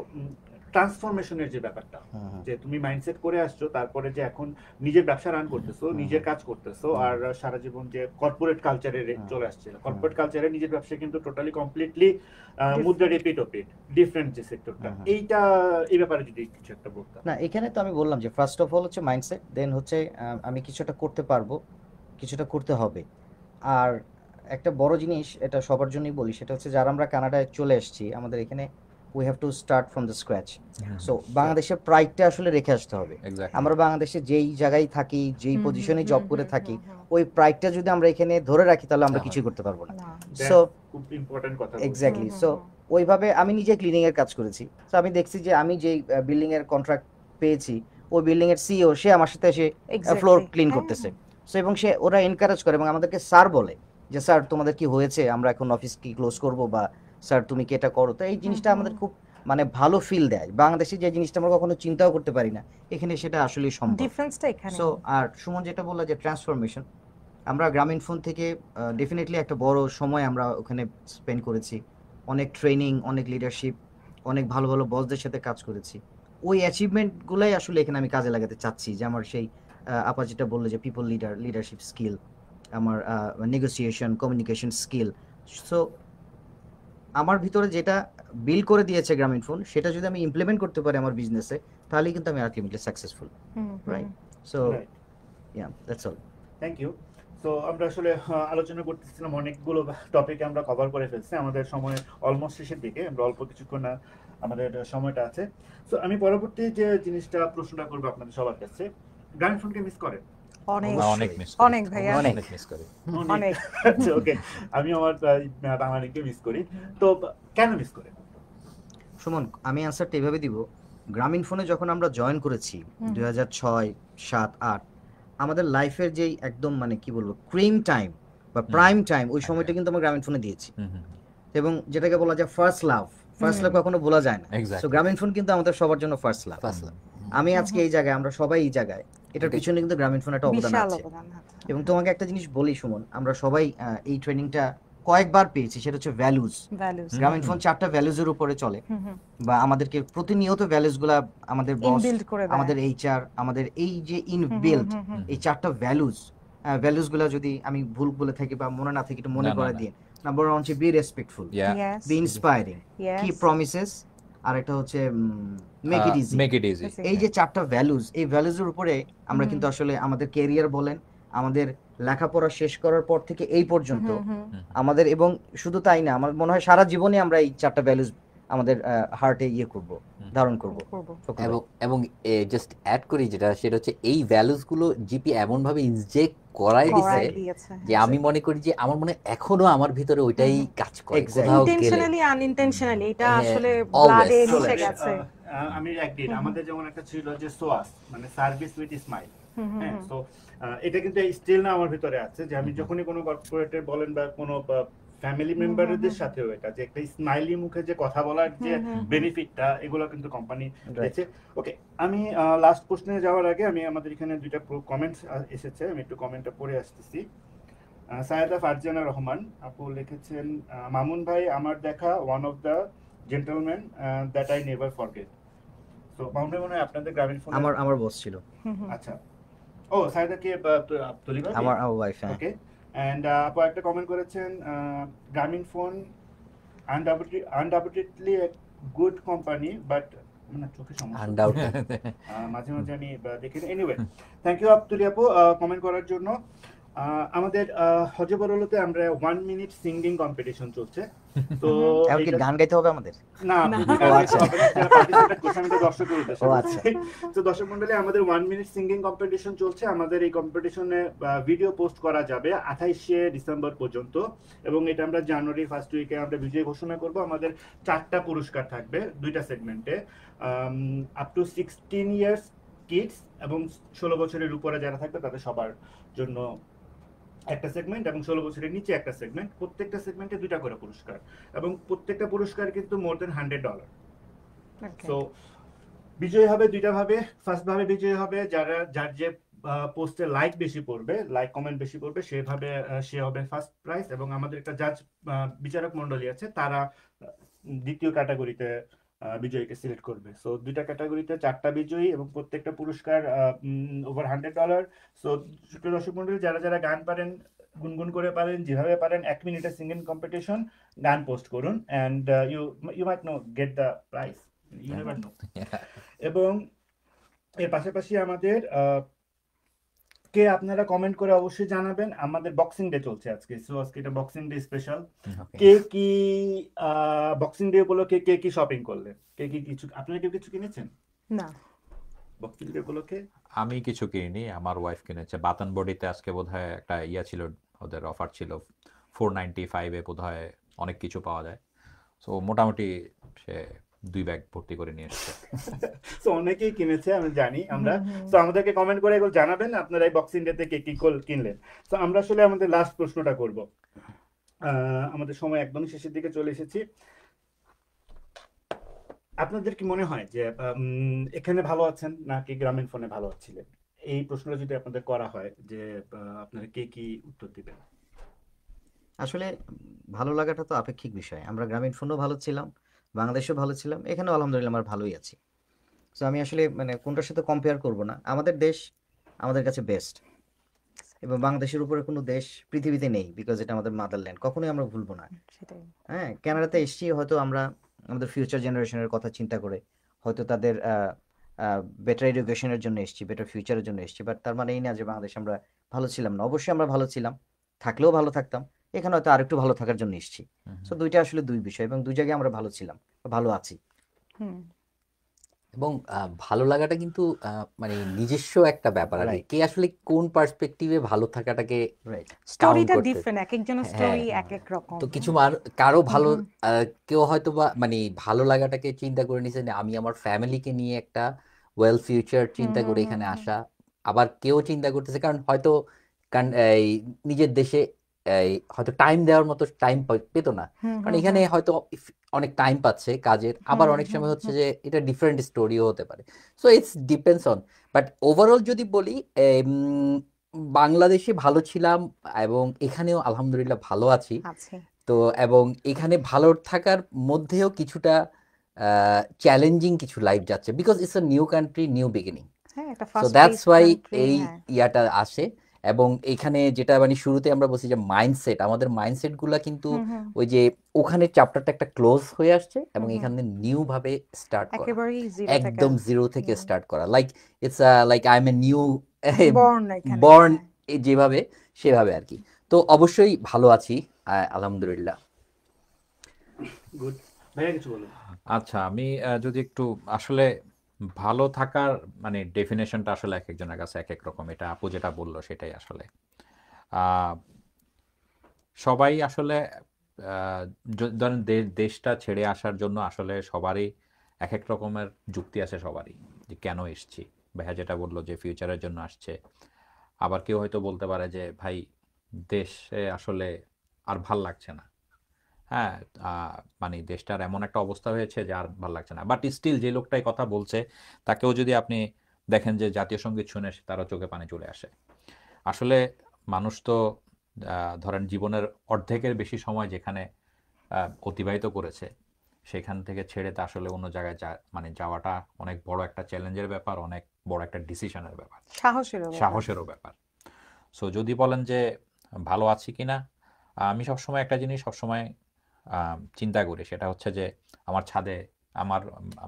ট্রান্সফরমেশনের যে ব্যাপারটা, যে তুমি মাইন্ডসেট করে আসছো, তারপরে যে এখন নিজের ব্যবসা রান করতেছো, নিজের কাজ করতেছো, আর সারা জীবন যে কর্পোরেট কালচারে চলে আসছে, কর্পোরেট কালচারে নিজের ব্যবসা কিন্তু টোটালি কমপ্লিটলি মুদ্রা রিপিট ডিফারেন্ট যে সেক্টরটা, এইটা এই ব্যাপারে যদি কিছু একটা বলতাম। না, এখানে তো আমি বললাম যে ফার্স্ট অফ অল হচ্ছে মাইন্ডসেট, দেন হচ্ছে আমি কিছুটা করতে পারবো, কিছুটা করতে হবে। আর একটা বড় জিনিস, এটা সবার জন্যই বলি, সেটা হচ্ছে যারা আমরা কানাডায় চলে এসেছি, আমাদের এখানে we have to start from the scratch. Hmm, so বাংলাদেশের প্রাইডটা আসলে রেখে আসতে হবে। এক্স্যাক্টলি। আমরা বাংলাদেশে যেই জায়গায় থাকি, যেই হুম, পজিশনে হুম, জব হুম, করে হুম, থাকি, হুম, হুম। ওই প্রাইডটা যদি আমরা এখানে ধরে রাখি তাহলে আমরা তাহলে কিছুই করতে পারবো না। না। সো খুব ইম্পর্টেন্ট কথা হুম, এক্স্যাক্টলি। হুম, সো হুম। ওইভাবে আমি নিজে ক্লিনিং এর কাজ করেছি। তো আমি দেখছি যে আমি যেই বিল্ডিং এর কন্ট্রাক্ট পেয়েছি, ওই বিল্ডিং এর সিইও সে আমার সাথে এসে ফ্লোর এক্স্যাক্টলি। ক্লিন হ্যাঁ, করতেছে। হ্যাঁ। সো এবং সে ওরা এনকারেজ করে এবং আমাদেরকে স্যার বলে যে স্যার তোমাদের কি হয়েছে, আমরা এখন অফিস কি ক্লোজ করব, বা স্যার তুমি কি এটা করো। তো এই জিনিসটা হুম, আমাদের হুম। খুব মানে ভালো ফিল দেয়। বাংলাদেশে যে জিনিসটা আমরা কখনো চিন্তাও করতে পারি না, এখানে সেটা আসলে সম্ভব। ডিফারেন্সটা এখানে। সো আর সুমন যেটা বললো যে ট্রান্সফরমেশন, আমরা গ্রামীণ ফোন থেকে ডেফিনেটলি একটা বড় সময় আমরা ওখানে স্পেন্ড করেছি। অনেক ট্রেনিং, অনেক লিডারশিপ, অনেক ভালো ভালো বসদের সাথে কাজ করেছি। ওই অ্যাচিভমেন্টগুলাই আসলে এখানে আমি কাজে লাগাতে চাচ্ছি, যে আমার সেই আপা যেটা বললো যে পিপল লিডারশিপ স্কিল, আমার নেগোসিয়েশন, কমিউনিকেশন স্কিল। সো আমার ভিতরে যেটা বিল্ড করে দিয়েছে গ্রামীণ ফোন, সেটা যদি আমি ইমপ্লিমেন্ট করতে পারি আমার বিজনেসে, তাহলেই কিন্তু আমি ultimately successful, hmm, right? Hmm. So right, yeah, that's all. Thank you. তো আমরা আসলে আলোচনা করতেছিলাম, অনেকগুলো টপিক আমরা কভার করে ফেলছি, আমাদের সময় অলমোস্ট শেষের দিকে, আমরা অল্প কিছুক্ষণ আমাদের সময়টা আছে। তো আমি পরবর্তী যে জিনিসটা প্রশ্নটা করবো আপনাদের সবার কাছে, গ্রামীণ ফোনকে মিস করেন? অনেক আমরা অনেক অবশ্যই। মিস করি, অনেক ভাইয়া। অনেক। অনেক মিস করি। অনেক। আচ্ছা, ওকে। আমি আমার বাঙালিকে মিস করি। তো কেন মিস করেন? সুমন, আমি অ্যান্সারটা এভাবে দিব। গ্রামীণ ফোনে যখন আমরা জয়েন করেছি হুম। 2006, 7, 8, আমাদের লাইফের যেই একদম মানে কি বলবো ক্রিম টাইম বা প্রাইম টাইম, ওই সময়টা কিন্তু আমরা গ্রামীণ ফোনে দিয়েছি। হুম, হুম, এবং যেটাকে বলা যায় ফার্স্ট লাভ কখনো বলা যায় না। Exactly. সো গ্রামীণ ফোন কিন্তু আমাদের সবার জন্য ফার্স্ট লাভ। ফার্স্ট আমি আজকে এই জায়গায়, আমরা সবাই এই জায়গায়, এটার এটা- পিছনে কিন্তু গ্রামীণ ফোন একটা অবদান বিশাল আছে। অবদান আছে। এবং তোমাকে একটা জিনিস বলি সুমন, আমরা সবাই এই ট্রেনিংটা কয়েকবার পেয়েছি, সেটা হচ্ছে ভ্যালুজ। ভ্যালুস। গ্রামীণ ফোন 4টা ভ্যালুজের উপরে চলে, হুম, হুম। বা আমাদেরকে প্রতিনিয়ত ভ্যালুসগুলা আমাদের বস, ইনবিল্ড করে দেয়। আমাদের এইচআর, আমাদের এই যে হুম, হুম, ইনবিল্ড হুম, হুম। এই 4টা ভ্যালুসগুলা যদি আমি ভুল বলে থাকি বা মনে না থাকি, একটু মনে না, না, করে না। দিন। নাম্বার 1 হচ্ছে be respectful, Yeah, Yes, be inspiring, yes. কি প্রমিসেস, আর একটা হচ্ছে make it easy. make it easy. এই যে 4টা ভ্যালুস, এই ভ্যালুজের উপরে আমরা কিন্তু আসলে আমাদের ক্যারিয়ার বলেন, আমাদের লেখাপড়া শেষ করার পর থেকে এই পর্যন্ত আমাদের, এবং শুধু তাই না, আমার মনে হয় সারা জীবনে আমরা এই 4টা ভ্যালুস আমাদের হার্টে করব, ধারণ করব। করবো। এবং এবং জাস্ট অ্যাড করি যেটা, সেটা হচ্ছে এই ভ্যালুস গুলো জিপি এমন ভাবে ইনজেক্ট করাই দিছে করাই দিয়েছে। যে আমি মনে করি যে আমার মনে হয় এখনো আমার ভিতরে ওইটাই কাজ করে Exactly. কোথাও গেলে। ইন্টেনশনালি আনইনটেনশনালি এটা হ্যাঁ, আসলে always, ব্লাডে মিশে always. গেছে। আমি একদিন আমাদের যেমন একটা ছিল যে সোয়াস, মানে সার্ভিস উইথ স্মাইল। হ্যাঁ, তো এটা কিন্তু স্টিল না আমার ভিতরে আছে, যে আমি যখনই কোনো কর্পোরেটর বলেন বা কোনো ফ্যামিলি মেম্বারদের সাথেও, এটা যে একটা স্মাইলি মুখে যে কথা বলার যে বেনিফিটটা, এগুলো কিন্তু কোম্পানি দিয়েছে। ওকে, আমি লাস্ট প্রশ্নে যাওয়ার আগে আমি আমাদের এখানে দুইটা কমেন্টস এসেছে, আমি একটু কমেন্টটা পড়ে আসতেছি। সায়েদা ফারজানা রহমান আপু লিখেছেন, মামুন ভাই আমার দেখা one of the gentleman that I never forget. তো মামুন ভাই মনে হয় আপনাদের গ্রামীণ ফোন। আমার বস ছিল। আচ্ছা, ও সায়েদা কি তুলি ভাই? আমার ওয়াইফ। হ্যাঁ। ওকে, এন্ড আপু একটা কমেন্ট করেছেন, গ্রামীণ phone undoubtedly a good company, but মানে চোখে সমস্যা, আনডাউটেড। মাঝে মাঝে আমি দেখি। এনিওয়ে, থ্যাংক ইউ তুলি আপু কমেন্ট করার জন্য। আমাদের হজে বরলতে আমরা 1 মিনিট সিঙ্গিং কম্পিটিশন চলছে। তো এখন কি গান গাইতে হবে আমাদের? না, তো দর্শক মন্ডলী, আমাদের 1 মিনিট সিঙ্গিং কম্পিটিশন চলছে। আমাদের এই কম্পিটিশনে ভিডিও পোস্ট করা যাবে 28শে ডিসেম্বর পর্যন্ত, এবং এটা আমরা জানুয়ারি ফার্স্ট উইকে আমরা বিজয়ী ঘোষণা করব। আমাদের 4টা পুরস্কার থাকবে 2টা সেগমেন্টে, আপ টু 16 ইয়ার্স কিডস এবং 16 বছরের উপরে যারা থাকবে তাদের সবার জন্য একটা সেগমেন্ট, এবং 16 বছরের নিচে একটা সেগমেন্ট। প্রত্যেকটা সেগমেন্টে 2টা করে পুরস্কার, এবং প্রত্যেকটা পুরস্কার কিন্তু মোর দেন $100। সো বিজয়ী হবে 2টা ভাবে। ফার্স্ট ভাবে বিজয়ী হবে যার যে পোস্টে লাইক বেশি পড়বে, লাইক কমেন্ট বেশি পড়বে, সেভাবে সে হবে ফার্স্ট প্রাইজ। এবং আমাদের একটা জাজ বিচারক মণ্ডলী আছে, তারা দ্বিতীয় ক্যাটাগরিতে বিজয়ীকে সিলেক্ট করবে। সো 2টা ক্যাটাগরিতে 4টা বিজয়ী, এবং প্রত্যেকটা পুরস্কার ওভার $100। সো দর্শক মণ্ডলী, যারা যারা গান পারেন, গুনগুন করে পারেন, যেভাবে পারেন, 1 মিনিটের সিঙ্গিং কম্পিটিশন, গান পোস্ট করুন, and you might no get the prize, you never know. এবং এর পাশাপাশি আমাদের আজকে আপনারা কমেন্ট করে অবশ্যই জানাবেন। আমাদের বক্সিং ডে চলছে আজকে, সো আজকে এটা বক্সিং ডে স্পেশাল। ওকে কে কি বক্সিং ডে উপলক্ষে কে কি শপিং করলেন, কে কি কিছু, আপনারা কেউ কিছু কিনেছেন না, বক্সিং ডে উপলক্ষে? আমি কিছু কিনিনি, আমার ওয়াইফ কিনেছে। বাতান বডিতে আজকে বোধহয় একটা ইয়া ছিল, ওদের অফার ছিল 495-এ বোধহয় অনেক কিছু পাওয়া যায়। সো মোটামুটি সে 2 ব্যাগ ভর্তি করে নিয়ে এসেছে। সো অনেকেই কিনেছে আমি জানি আমরা। সো আমাদেরকে কমেন্ট করে এগুলো জানাবেন আপনারা এই বক্সিং ডে তে কে কি কিনলেন। সো আমরা আসলে আমাদের লাস্ট প্রশ্নটা করব। আমাদের সময় একদমই শেষের দিকে চলে এসেছি। আপনাদের কি মনে হয় যে এখানে ভালো আছেন নাকি গ্রামীণ ফোনে ভালো ছিলেন? এই প্রশ্নটা যদি আপনাদের করা হয় যে আপনারা কে কি উত্তর দিবেন? আসলে ভালো লাগাটা তো আপেক্ষিক বিষয়। আমরা গ্রামীণ ফোনও ভালো ছিলাম, বাংলাদেশেও ভালো ছিলাম, এখানেও আলহামদুলিল্লাহ আমরা ভালোই আছি। তো আমি আসলে মানে কোনটার সাথে কম্পেয়ার করব না। আমাদের দেশ আমাদের কাছে বেস্ট, এবং বাংলাদেশের উপরে কোনো দেশ পৃথিবীতে নেই, বিকজ এটা আমাদের মাদারল্যান্ড, কখনোই আমরা ভুলবো না। সেটাই। হ্যাঁ, কানাডাতে এসেছি হয়তো আমরা আমাদের ফিউচার জেনারেশনের কথা চিন্তা করে, হয়তো তাদের বেটার এডুকেশনের জন্য এসেছি, বেটার ফিউচারের জন্য এসেছি, বাট তার মানে এই না যে বাংলাদেশে আমরা ভালো ছিলাম না। অবশ্যই আমরা ভালো ছিলাম, থাকলেও ভালো থাকতাম, এখানে হয়তো আরেকটু ভালো থাকার জন্য এসেছি। সো দুইটা আসলে দুই বিষয়, এবং দুই জায়গায় আমরা ভালো ছিলাম, ভালো আছি। হুম। এবং ভালো লাগাটা কিন্তু মানে নিজস্ব একটা ব্যাপার আর কি, রাইট, কে আসলে কোন পার্সপেক্টিভে ভালো থাকাটাকে রাইট। কাউন্ট স্টোরিটা করতে। ডিফারেন্ট, এক একজনের হ্যাঁ, স্টোরি এক এক রকম। তো কিছু কারো ভালো হুম। কেউ হয়তো বা মানে ভালো লাগাটাকে চিন্তা করে নিছে যে আমি আমার ফ্যামিলিকে নিয়ে একটা ওয়েল ফিউচার চিন্তা করে এখানে আসা। আবার কেউ চিন্তা করতেছে কারণ হয়তো এই নিজের দেশে এই হয়তো টাইম দেওয়ার মতো টাইম পেতো না, কারণ এখানে হয়তো অনেক টাইম পাচ্ছে কাজের। আবার অনেক সময় হচ্ছে যে এটা ডিফারেন্ট স্টোরিও হতে পারে। So it's depends on, but overall যদি বলি বাংলাদেশে ভালো ছিলাম এবং এখানেও আলহামদুলিল্লাহ ভালো আছি। আছে। তো এবং এখানে ভালো থাকার মধ্যেও কিছুটা চ্যালেঞ্জিং কিছু লাইফ যাচ্ছে, because it's a new country, new beginning. হ্যাঁ, একটা so fast that's pace why country. এই হ্যাঁ। ইয়াটা আসে। এবং এখানে যেটা মানে শুরুতে আমরা বলছি যে মাইন্ডসেট, আমাদের মাইন্ডসেট গুলা কিন্তু ওই যে ওখানে চ্যাপ্টারটা একটা ক্লোজ হয়ে আসছে এবং এখানে নিউ ভাবে স্টার্ট করা, একেবারেই জিরো থেকে একদম জিরো থেকে স্টার্ট করা, like it's like I M a new born এখানে। বর্ন, হ্যাঁ। যেভাবে সেভাবে আর কি। তো অবশ্যই ভালো আছি, আলহামদুলিল্লাহ। গুড। ভাইয়া কিছু বলুন। আচ্ছা, আমি যদি একটু আসলে ভালো থাকার মানে ডেফিনেশনটা আসলে এক একজনের কাছে এক এক রকম। এটা আপু যেটা বললো সেটাই আসলে সবাই আসলে ধরেন দেশটা ছেড়ে আসার জন্য আসলে সবারই এক এক রকমের যুক্তি আছে সবারই, যে কেন এসছি। ভাইয়া যেটা বললো যে ফিউচারের জন্য আসছে। আবার কেউ হয়তো বলতে পারে যে ভাই দেশে আসলে আর ভাল লাগছে না। হ্যাঁ, মানে দেশটার এমন একটা অবস্থা হয়েছে যে আর ভাল লাগছে না। বাট স্টিল যে লোকটাই কথা বলছে তাকেও যদি আপনি দেখেন যে জাতীয় সঙ্গীত শুনে তারও চোখে পানি চলে আসে। আসলে মানুষ তো ধরেন জীবনের অর্ধেকের বেশি সময় যেখানে অতিবাহিত করেছে, সেখান থেকে ছেড়ে তা আসলে অন্য জায়গায় মানে যাওয়াটা অনেক বড় একটা চ্যালেঞ্জের ব্যাপার, অনেক বড় একটা ডিসিশনের ব্যাপার, সাহসেরও ব্যাপার। সো যদি বলেন যে ভালো আছি কিনা, আমি সবসময় একটা জিনিস সবসময় চিন্তা করি, সেটা হচ্ছে যে আমার ছাদে, আমার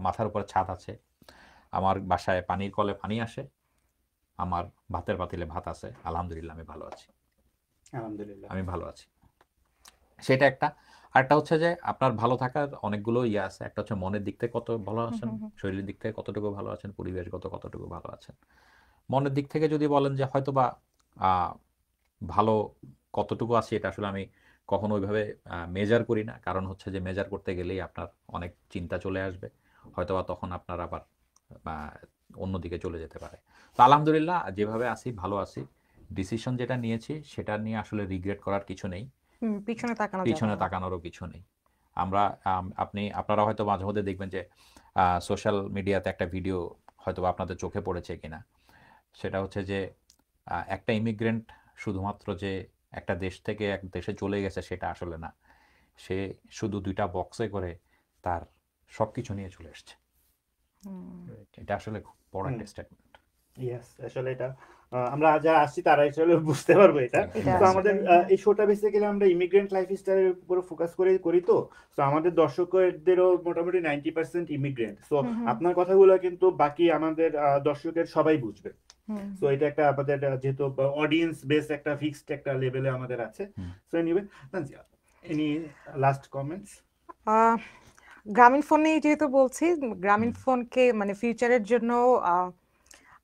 মাথার উপর ছাদ আছে, আমার বাসায় পানির কলে পানি আসে, আমার ভাতের পাতিলে ভাত আছে, আলহামদুলিল্লাহ আমি ভালো আছি। আলহামদুলিল্লাহ। আমি ভালো আছি, সেটা একটা। আরেকটা হচ্ছে যে আপনার ভালো থাকার অনেকগুলো ইয়ে আছে। একটা হচ্ছে মনের দিক থেকে কত ভালো আছেন, শরীরের দিক থেকে কতটুকু ভালো আছেন, পরিবেশগত কতটুকু ভালো আছেন। মনের দিক থেকে যদি বলেন যে হয়তো বা ভালো কতটুকু আছে, এটা আসলে আমি কখনো ওইভাবে মেজার করি না। কারণ হচ্ছে যে মেজার করতে গেলেই আপনার অনেক চিন্তা চলে আসবে, হয়তোবা তখন আপনার আবার অন্যদিকে চলে যেতে পারে। তো আলহামদুলিল্লাহ যেভাবে আছি ভালো আছি। ডিসিশন যেটা নিয়েছি সেটা নিয়ে আসলে রিগ্রেট করার কিছু নেই, পিছনে তাকানোরও কিছু নেই। আমরা আপনারা হয়তো মাঝে মধ্যে দেখবেন যে সোশ্যাল মিডিয়াতে একটা ভিডিও হয়তো আপনাদের চোখে পড়েছে কিনা, সেটা হচ্ছে যে একটা ইমিগ্রেন্ট শুধুমাত্র যে একটা দেশ থেকে এক দেশে চলে গেছে সেটা আসলে না, সে শুধু 2টা বক্সে করে তার সবকিছু নিয়ে চলে এসছে। এটা আসলে খুব বড় একটা স্টেটমেন্ট। ইয়েস, আসলে এটা আমরা যারা আসছি তারা আসলে বুঝতে পারবো এটা। তো আমাদের এই শোটা বেসিক্যালি আমরা ইমিগ্রেন্ট লাইফস্টাইলের উপর ফোকাস করে করি। তো আমাদের দর্শকদেরও মোটামুটি 90% ইমিগ্রেন্ট। সো আপনার কথাগুলো কিন্তু বাকি আমাদের দর্শকের সবাই বুঝবে। হুম। সো এটা একটা আমাদের যেহেতু অডিয়েন্স বেস একটা ফিক্সড একটা লেভেলে আমাদের আছে। Hmm. So anyway, any last comments? Ah, Grameenphone নিয়ে যেহেতু বলছি, গ্রামীণ হুম। ফোনকে মানে ফিউচারের জন্য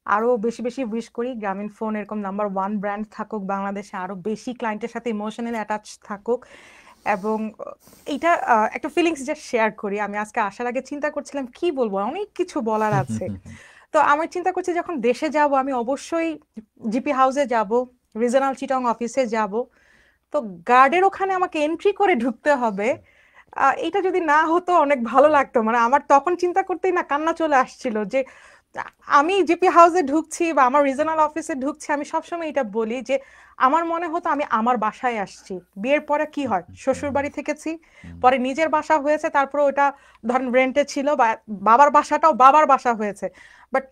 আরো বেশি বেশি উইশ করি গ্রামীণ ফোন এরকম নাম্বার ওয়ান ব্র্যান্ড থাকুক বাংলাদেশে, আরো বেশি ক্লায়েন্টের সাথে ইমোশনালি অ্যাটাচ থাকুক। এবং এইটা একটা ফিলিংস যে শেয়ার করি, আমি আজকে আসার আগে চিন্তা করছিলাম কি বলবো, অনেক কিছু বলার আছে। তো আমি চিন্তা করছি যখন দেশে যাব আমি অবশ্যই জিপি হাউসে যাব, রিজনাল চিটং অফিসে যাব। তো গার্ডের ওখানে আমাকে এন্ট্রি করে ঢুকতে হবে। এটা যদি না হতো অনেক ভালো লাগতো, মানে আমার তখন চিন্তা করতেই না কান্না চলে আসছিল যে আমি জিপি হাউসে ঢুকছি বা আমার রিজনাল অফিসে ঢুকছি। আমি সবসময় এটা বলি যে আমার মনে হতো আমি আমার বাসায় আসছি। বিয়ের পরে কি হয়, শ্বশুর বাড়ি থেকেছি, পরে নিজের বাসা হয়েছে, তারপরে ওটা ধরেন রেন্টে ছিল, বা বাবার বাসাটাও বাবার বাসা হয়েছে। বাট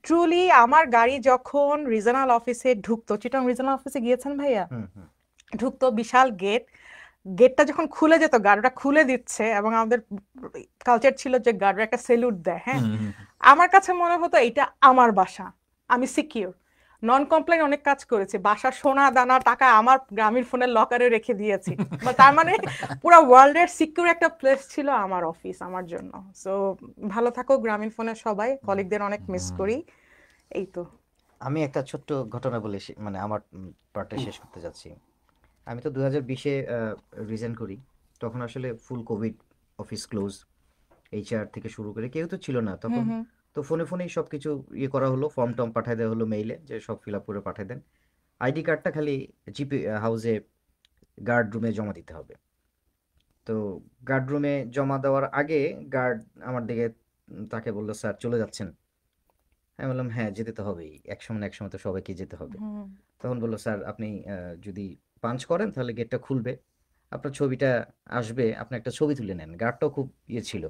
ট্রুলি আমার গাড়ি যখন রিজনাল অফিসে ঢুকতো, চিটং রিজনাল অফিসে গিয়েছেন ভাইয়া? ঢুকতো, বিশাল গেটটা যখন খুলে যেত, গার্ডরা খুলে দিচ্ছে, এবং আমাদের কালচার ছিল যে গার্ডরা একটা সেলুট দেয়, হ্যাঁ। আমার কাছে মনে হতো এটা আমার বাসা, আমি সিকিউর। নন কমপ্লেন অনেক কাজ করেছি, বাসা সোনা দানা টাকা আমার গ্রামীণ ফোনের লকারে রেখে দিয়েছি। তার মানে পুরো ওয়ার্ল্ডের সিকিউর একটা প্লেস ছিল আমার অফিস আমার জন্য। সো ভালো থাকো গ্রামীণ ফোনের সবাই, কলিগদের অনেক মিস করি। এই তো। আমি একটা ছোট্ট ঘটনা বলে মানে আমার পার্টটা শেষ করতে যাচ্ছি। আমি তো 2020-এ রিজাইন করি। তখন আসলে ফুল কোভিড, অফিস ক্লোজ, এইচআর থেকে শুরু করে কেউ তো ছিল না তখন। তো ফোনেই সবকিছু ইয়ে করা হলো, ফর্ম টর্ম পাঠিয়ে দেওয়া হলো মেইলে যে সব ফিল আপ করে পাঠিয়ে দেন। আইডি কার্ডটা খালি জিপি হাউসে গার্ড রুমে জমা দিতে হবে। তো গার্ড রুমে জমা দেওয়ার আগে গার্ড আমার দিকে তাকে বললো, স্যার চলে যাচ্ছেন? আমি বললাম হ্যাঁ যেতে তো হবেই, এক সময় না এক সময় তো সবাইকে যেতে হবে। তখন বললো, স্যার আপনি যদি পাঞ্চ করেন তাহলে গেটটা খুলবে, আপনার ছবিটা আসবে, আপনি একটা ছবি তুলে নেন। গার্ডটাও খুব ইয়ে ছিল।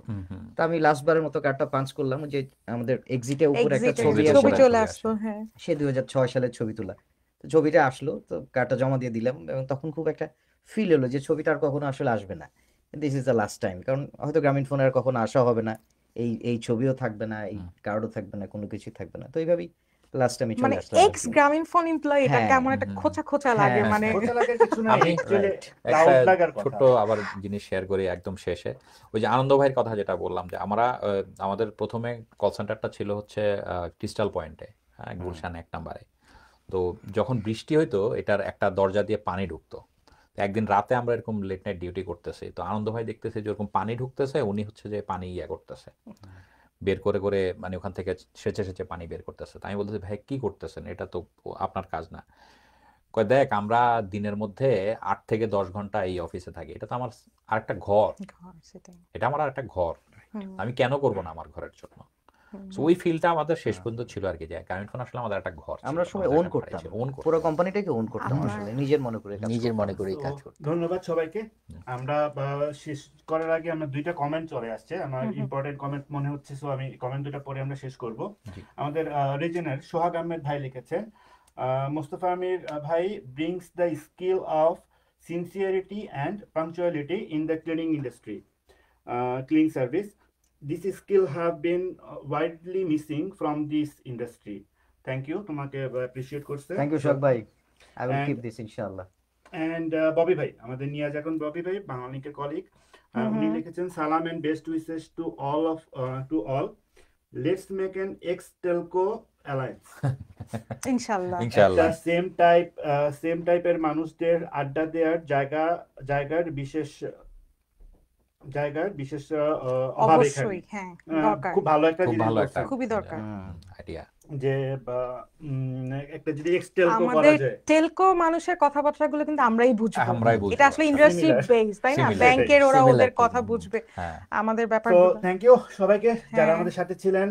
তা আমি লাস্টবারের মতো কার্ডটা পাঞ্চ করলাম, যে আমাদের এক্সিটের উপরে একটা ছবি ছবি আসে, চলে আসলো, হ্যাঁ। সে 2006 সালের ছবি তোলা। তো ছবিটা আসলো, তো কার্ডটা জমা দিয়ে দিলাম, এবং তখন খুব একটা ফিল হলো যে ছবিটা আর কখনো আসলে আসবে না, this is the last time. কারণ হয়তো গ্রামীণ ফোনে আর কখনো আসা হবে না, এই ছবিও থাকবে না, এই কার্ডও থাকবে না, কোনো কিছুই থাকবে না। তো এইভাবেই লাস্ট আমি মানে চলে আসলাম আর এক্স কি। গ্রামীণ ফোন এমপ্লয়ি, এটা হ্যাঁ, কেমন একটা খোঁচা খোঁচা লাগে, হ্যাঁ, মানে খোঁচা লাগার কিছু নাই, আমি অ্যাকচুয়ালি রাইট। প্রাউড একটা লাগার কথা। ছোট্ট আবার জিনিস শেয়ার করি একদম শেষে। ওই যে আনন্দ ভাইয়ের কথা যেটা বললাম, যে আমরা আমাদের প্রথমে কল সেন্টারটা ছিল হচ্ছে ক্রিস্টাল পয়েন্টে, হ্যাঁ, গুলশান 1 নম্বরে। তো যখন বৃষ্টি হইতো এটার একটা দরজা দিয়ে পানি ঢুকতো। তো একদিন রাতে আমরা এরকম লেট নাইট ডিউটি করতেছি, তো আনন্দ ভাই দেখতেছে যে ওরকম পানি ঢুকতেছে, উনি হচ্ছে যে পানি ইয়া করতেছে, বের করে করে, মানে ওখান থেকে সেচে সেচে পানি বের করতেছে। তো আমি বলতেছি, ভাই কি করতেছেন, এটা তো আপনার কাজ না। কয়, দেখ আমরা দিনের মধ্যে 8 থেকে 10 ঘন্টা এই অফিসে থাকি, এটা তো আমার আরেকটা ঘর, সেটাই। এটা আমার আরেকটা ঘর, আমি কেন করব না আমার ঘরের জন্য। So, ওই ফিলটা আমাদের শেষ পর্যন্ত ছিল আর কি, যে গ্রামীণ ফোন আসলে আমাদের একটা ঘর ছিল, আমরা সবাই আমাদের ওন একটা বাড়ি করতাম, ছিল, own পুরো করতাম। কোম্পানিটাকে ওন করতাম, আমরা- আসলে নিজের মনে করে কাজ নিজের করতাম। মনে করেই তো কাজ করতে। ধন্যবাদ সবাইকে। আমরা শেষ করার আগে আমরা দুইটা কমেন্ট চলে আসছে, আমার ইম্পর্টেন্ট কমেন্ট মনে হচ্ছে, সো আমি কমেন্ট দুটো পরে আমরা শেষ করব। জি। আমাদের রিজনের সোহাগ আহমেদ ভাই লিখেছেন, মোস্তফা আমির ভাই brings the skill of sincerity and punctuality in the cleaning industry, cleaning service. This skill have been widely missing from this industry. Thank you, তোমাকে অ্যাপ্রিশিয়েট করছে। থ্যাংক ইউ শোক ভাই, I will And- keep this ইনশাআল্লাহ। And Bobby ভাই, আমাদের নিয়াজ এখন ববি ভাই, বাংলালিংকের কলিগ, উনি লিখেছেন, সালাম and best wishes to all, let's make an ex telco alliance. ইনশাআল্লাহ। ইনশাআল্লাহ। সেম টাইপের মানুষদের আড্ডা দেওয়ার জায়গার বিশেষ অভাব এখানে। অবশ্যই, হ্যাঁ, দরকার, খুব ভালো একটা খুব জিনিস ভালো বলছেন, একটা খুবই দরকার। আইডিয়া। যে একটা যদি এক্স টেলকো করা আমাদের যায়। টেলকো মানুষের কথাবার্তাগুলো কিন্তু আমরাই বুঝবো, আমরাই বুঝবো, এটা আসলে আসলে। Industry Similar. বেস, তাই না? Similar. ব্যাংকের ওরা Similar ওদের to, কথা বুঝবে, হ্যাঁ। আমাদের তো ব্যাপারগুলো। থ্যাংক ইউ সবাইকে যারা হ্যাঁ। আমাদের সাথে ছিলেন,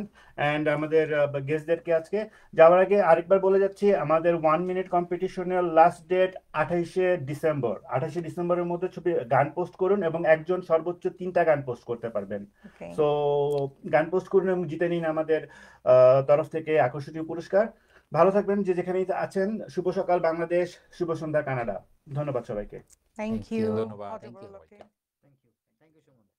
এন্ড আমাদের গেস্টদেরকে আজকে যাওয়ার আগে আরেকবার বলে যাচ্ছি, আমাদের 1 মিনিট কম্পিটিশনের লাস্ট ডেট 28শে ডিসেম্বর। 28শে ডিসেম্বরের মধ্যে ছবি গান পোস্ট করুন, এবং একজন সর্বোচ্চ 3টা গান পোস্ট করতে পারবেন। Okay. সো গান পোস্ট করুন এবং জিতে নিন আমাদের তরফ থেকে আকর্ষণীয় পুরস্কার। ভালো থাকবেন যে যেখানেই আছেন। শুভ সকাল বাংলাদেশ, শুভ সন্ধ্যা কানাডা। ধন্যবাদ সবাইকে। Thank Thank you. you. ধন্যবাদ। Audible, Thank you. okay. Thank you so much.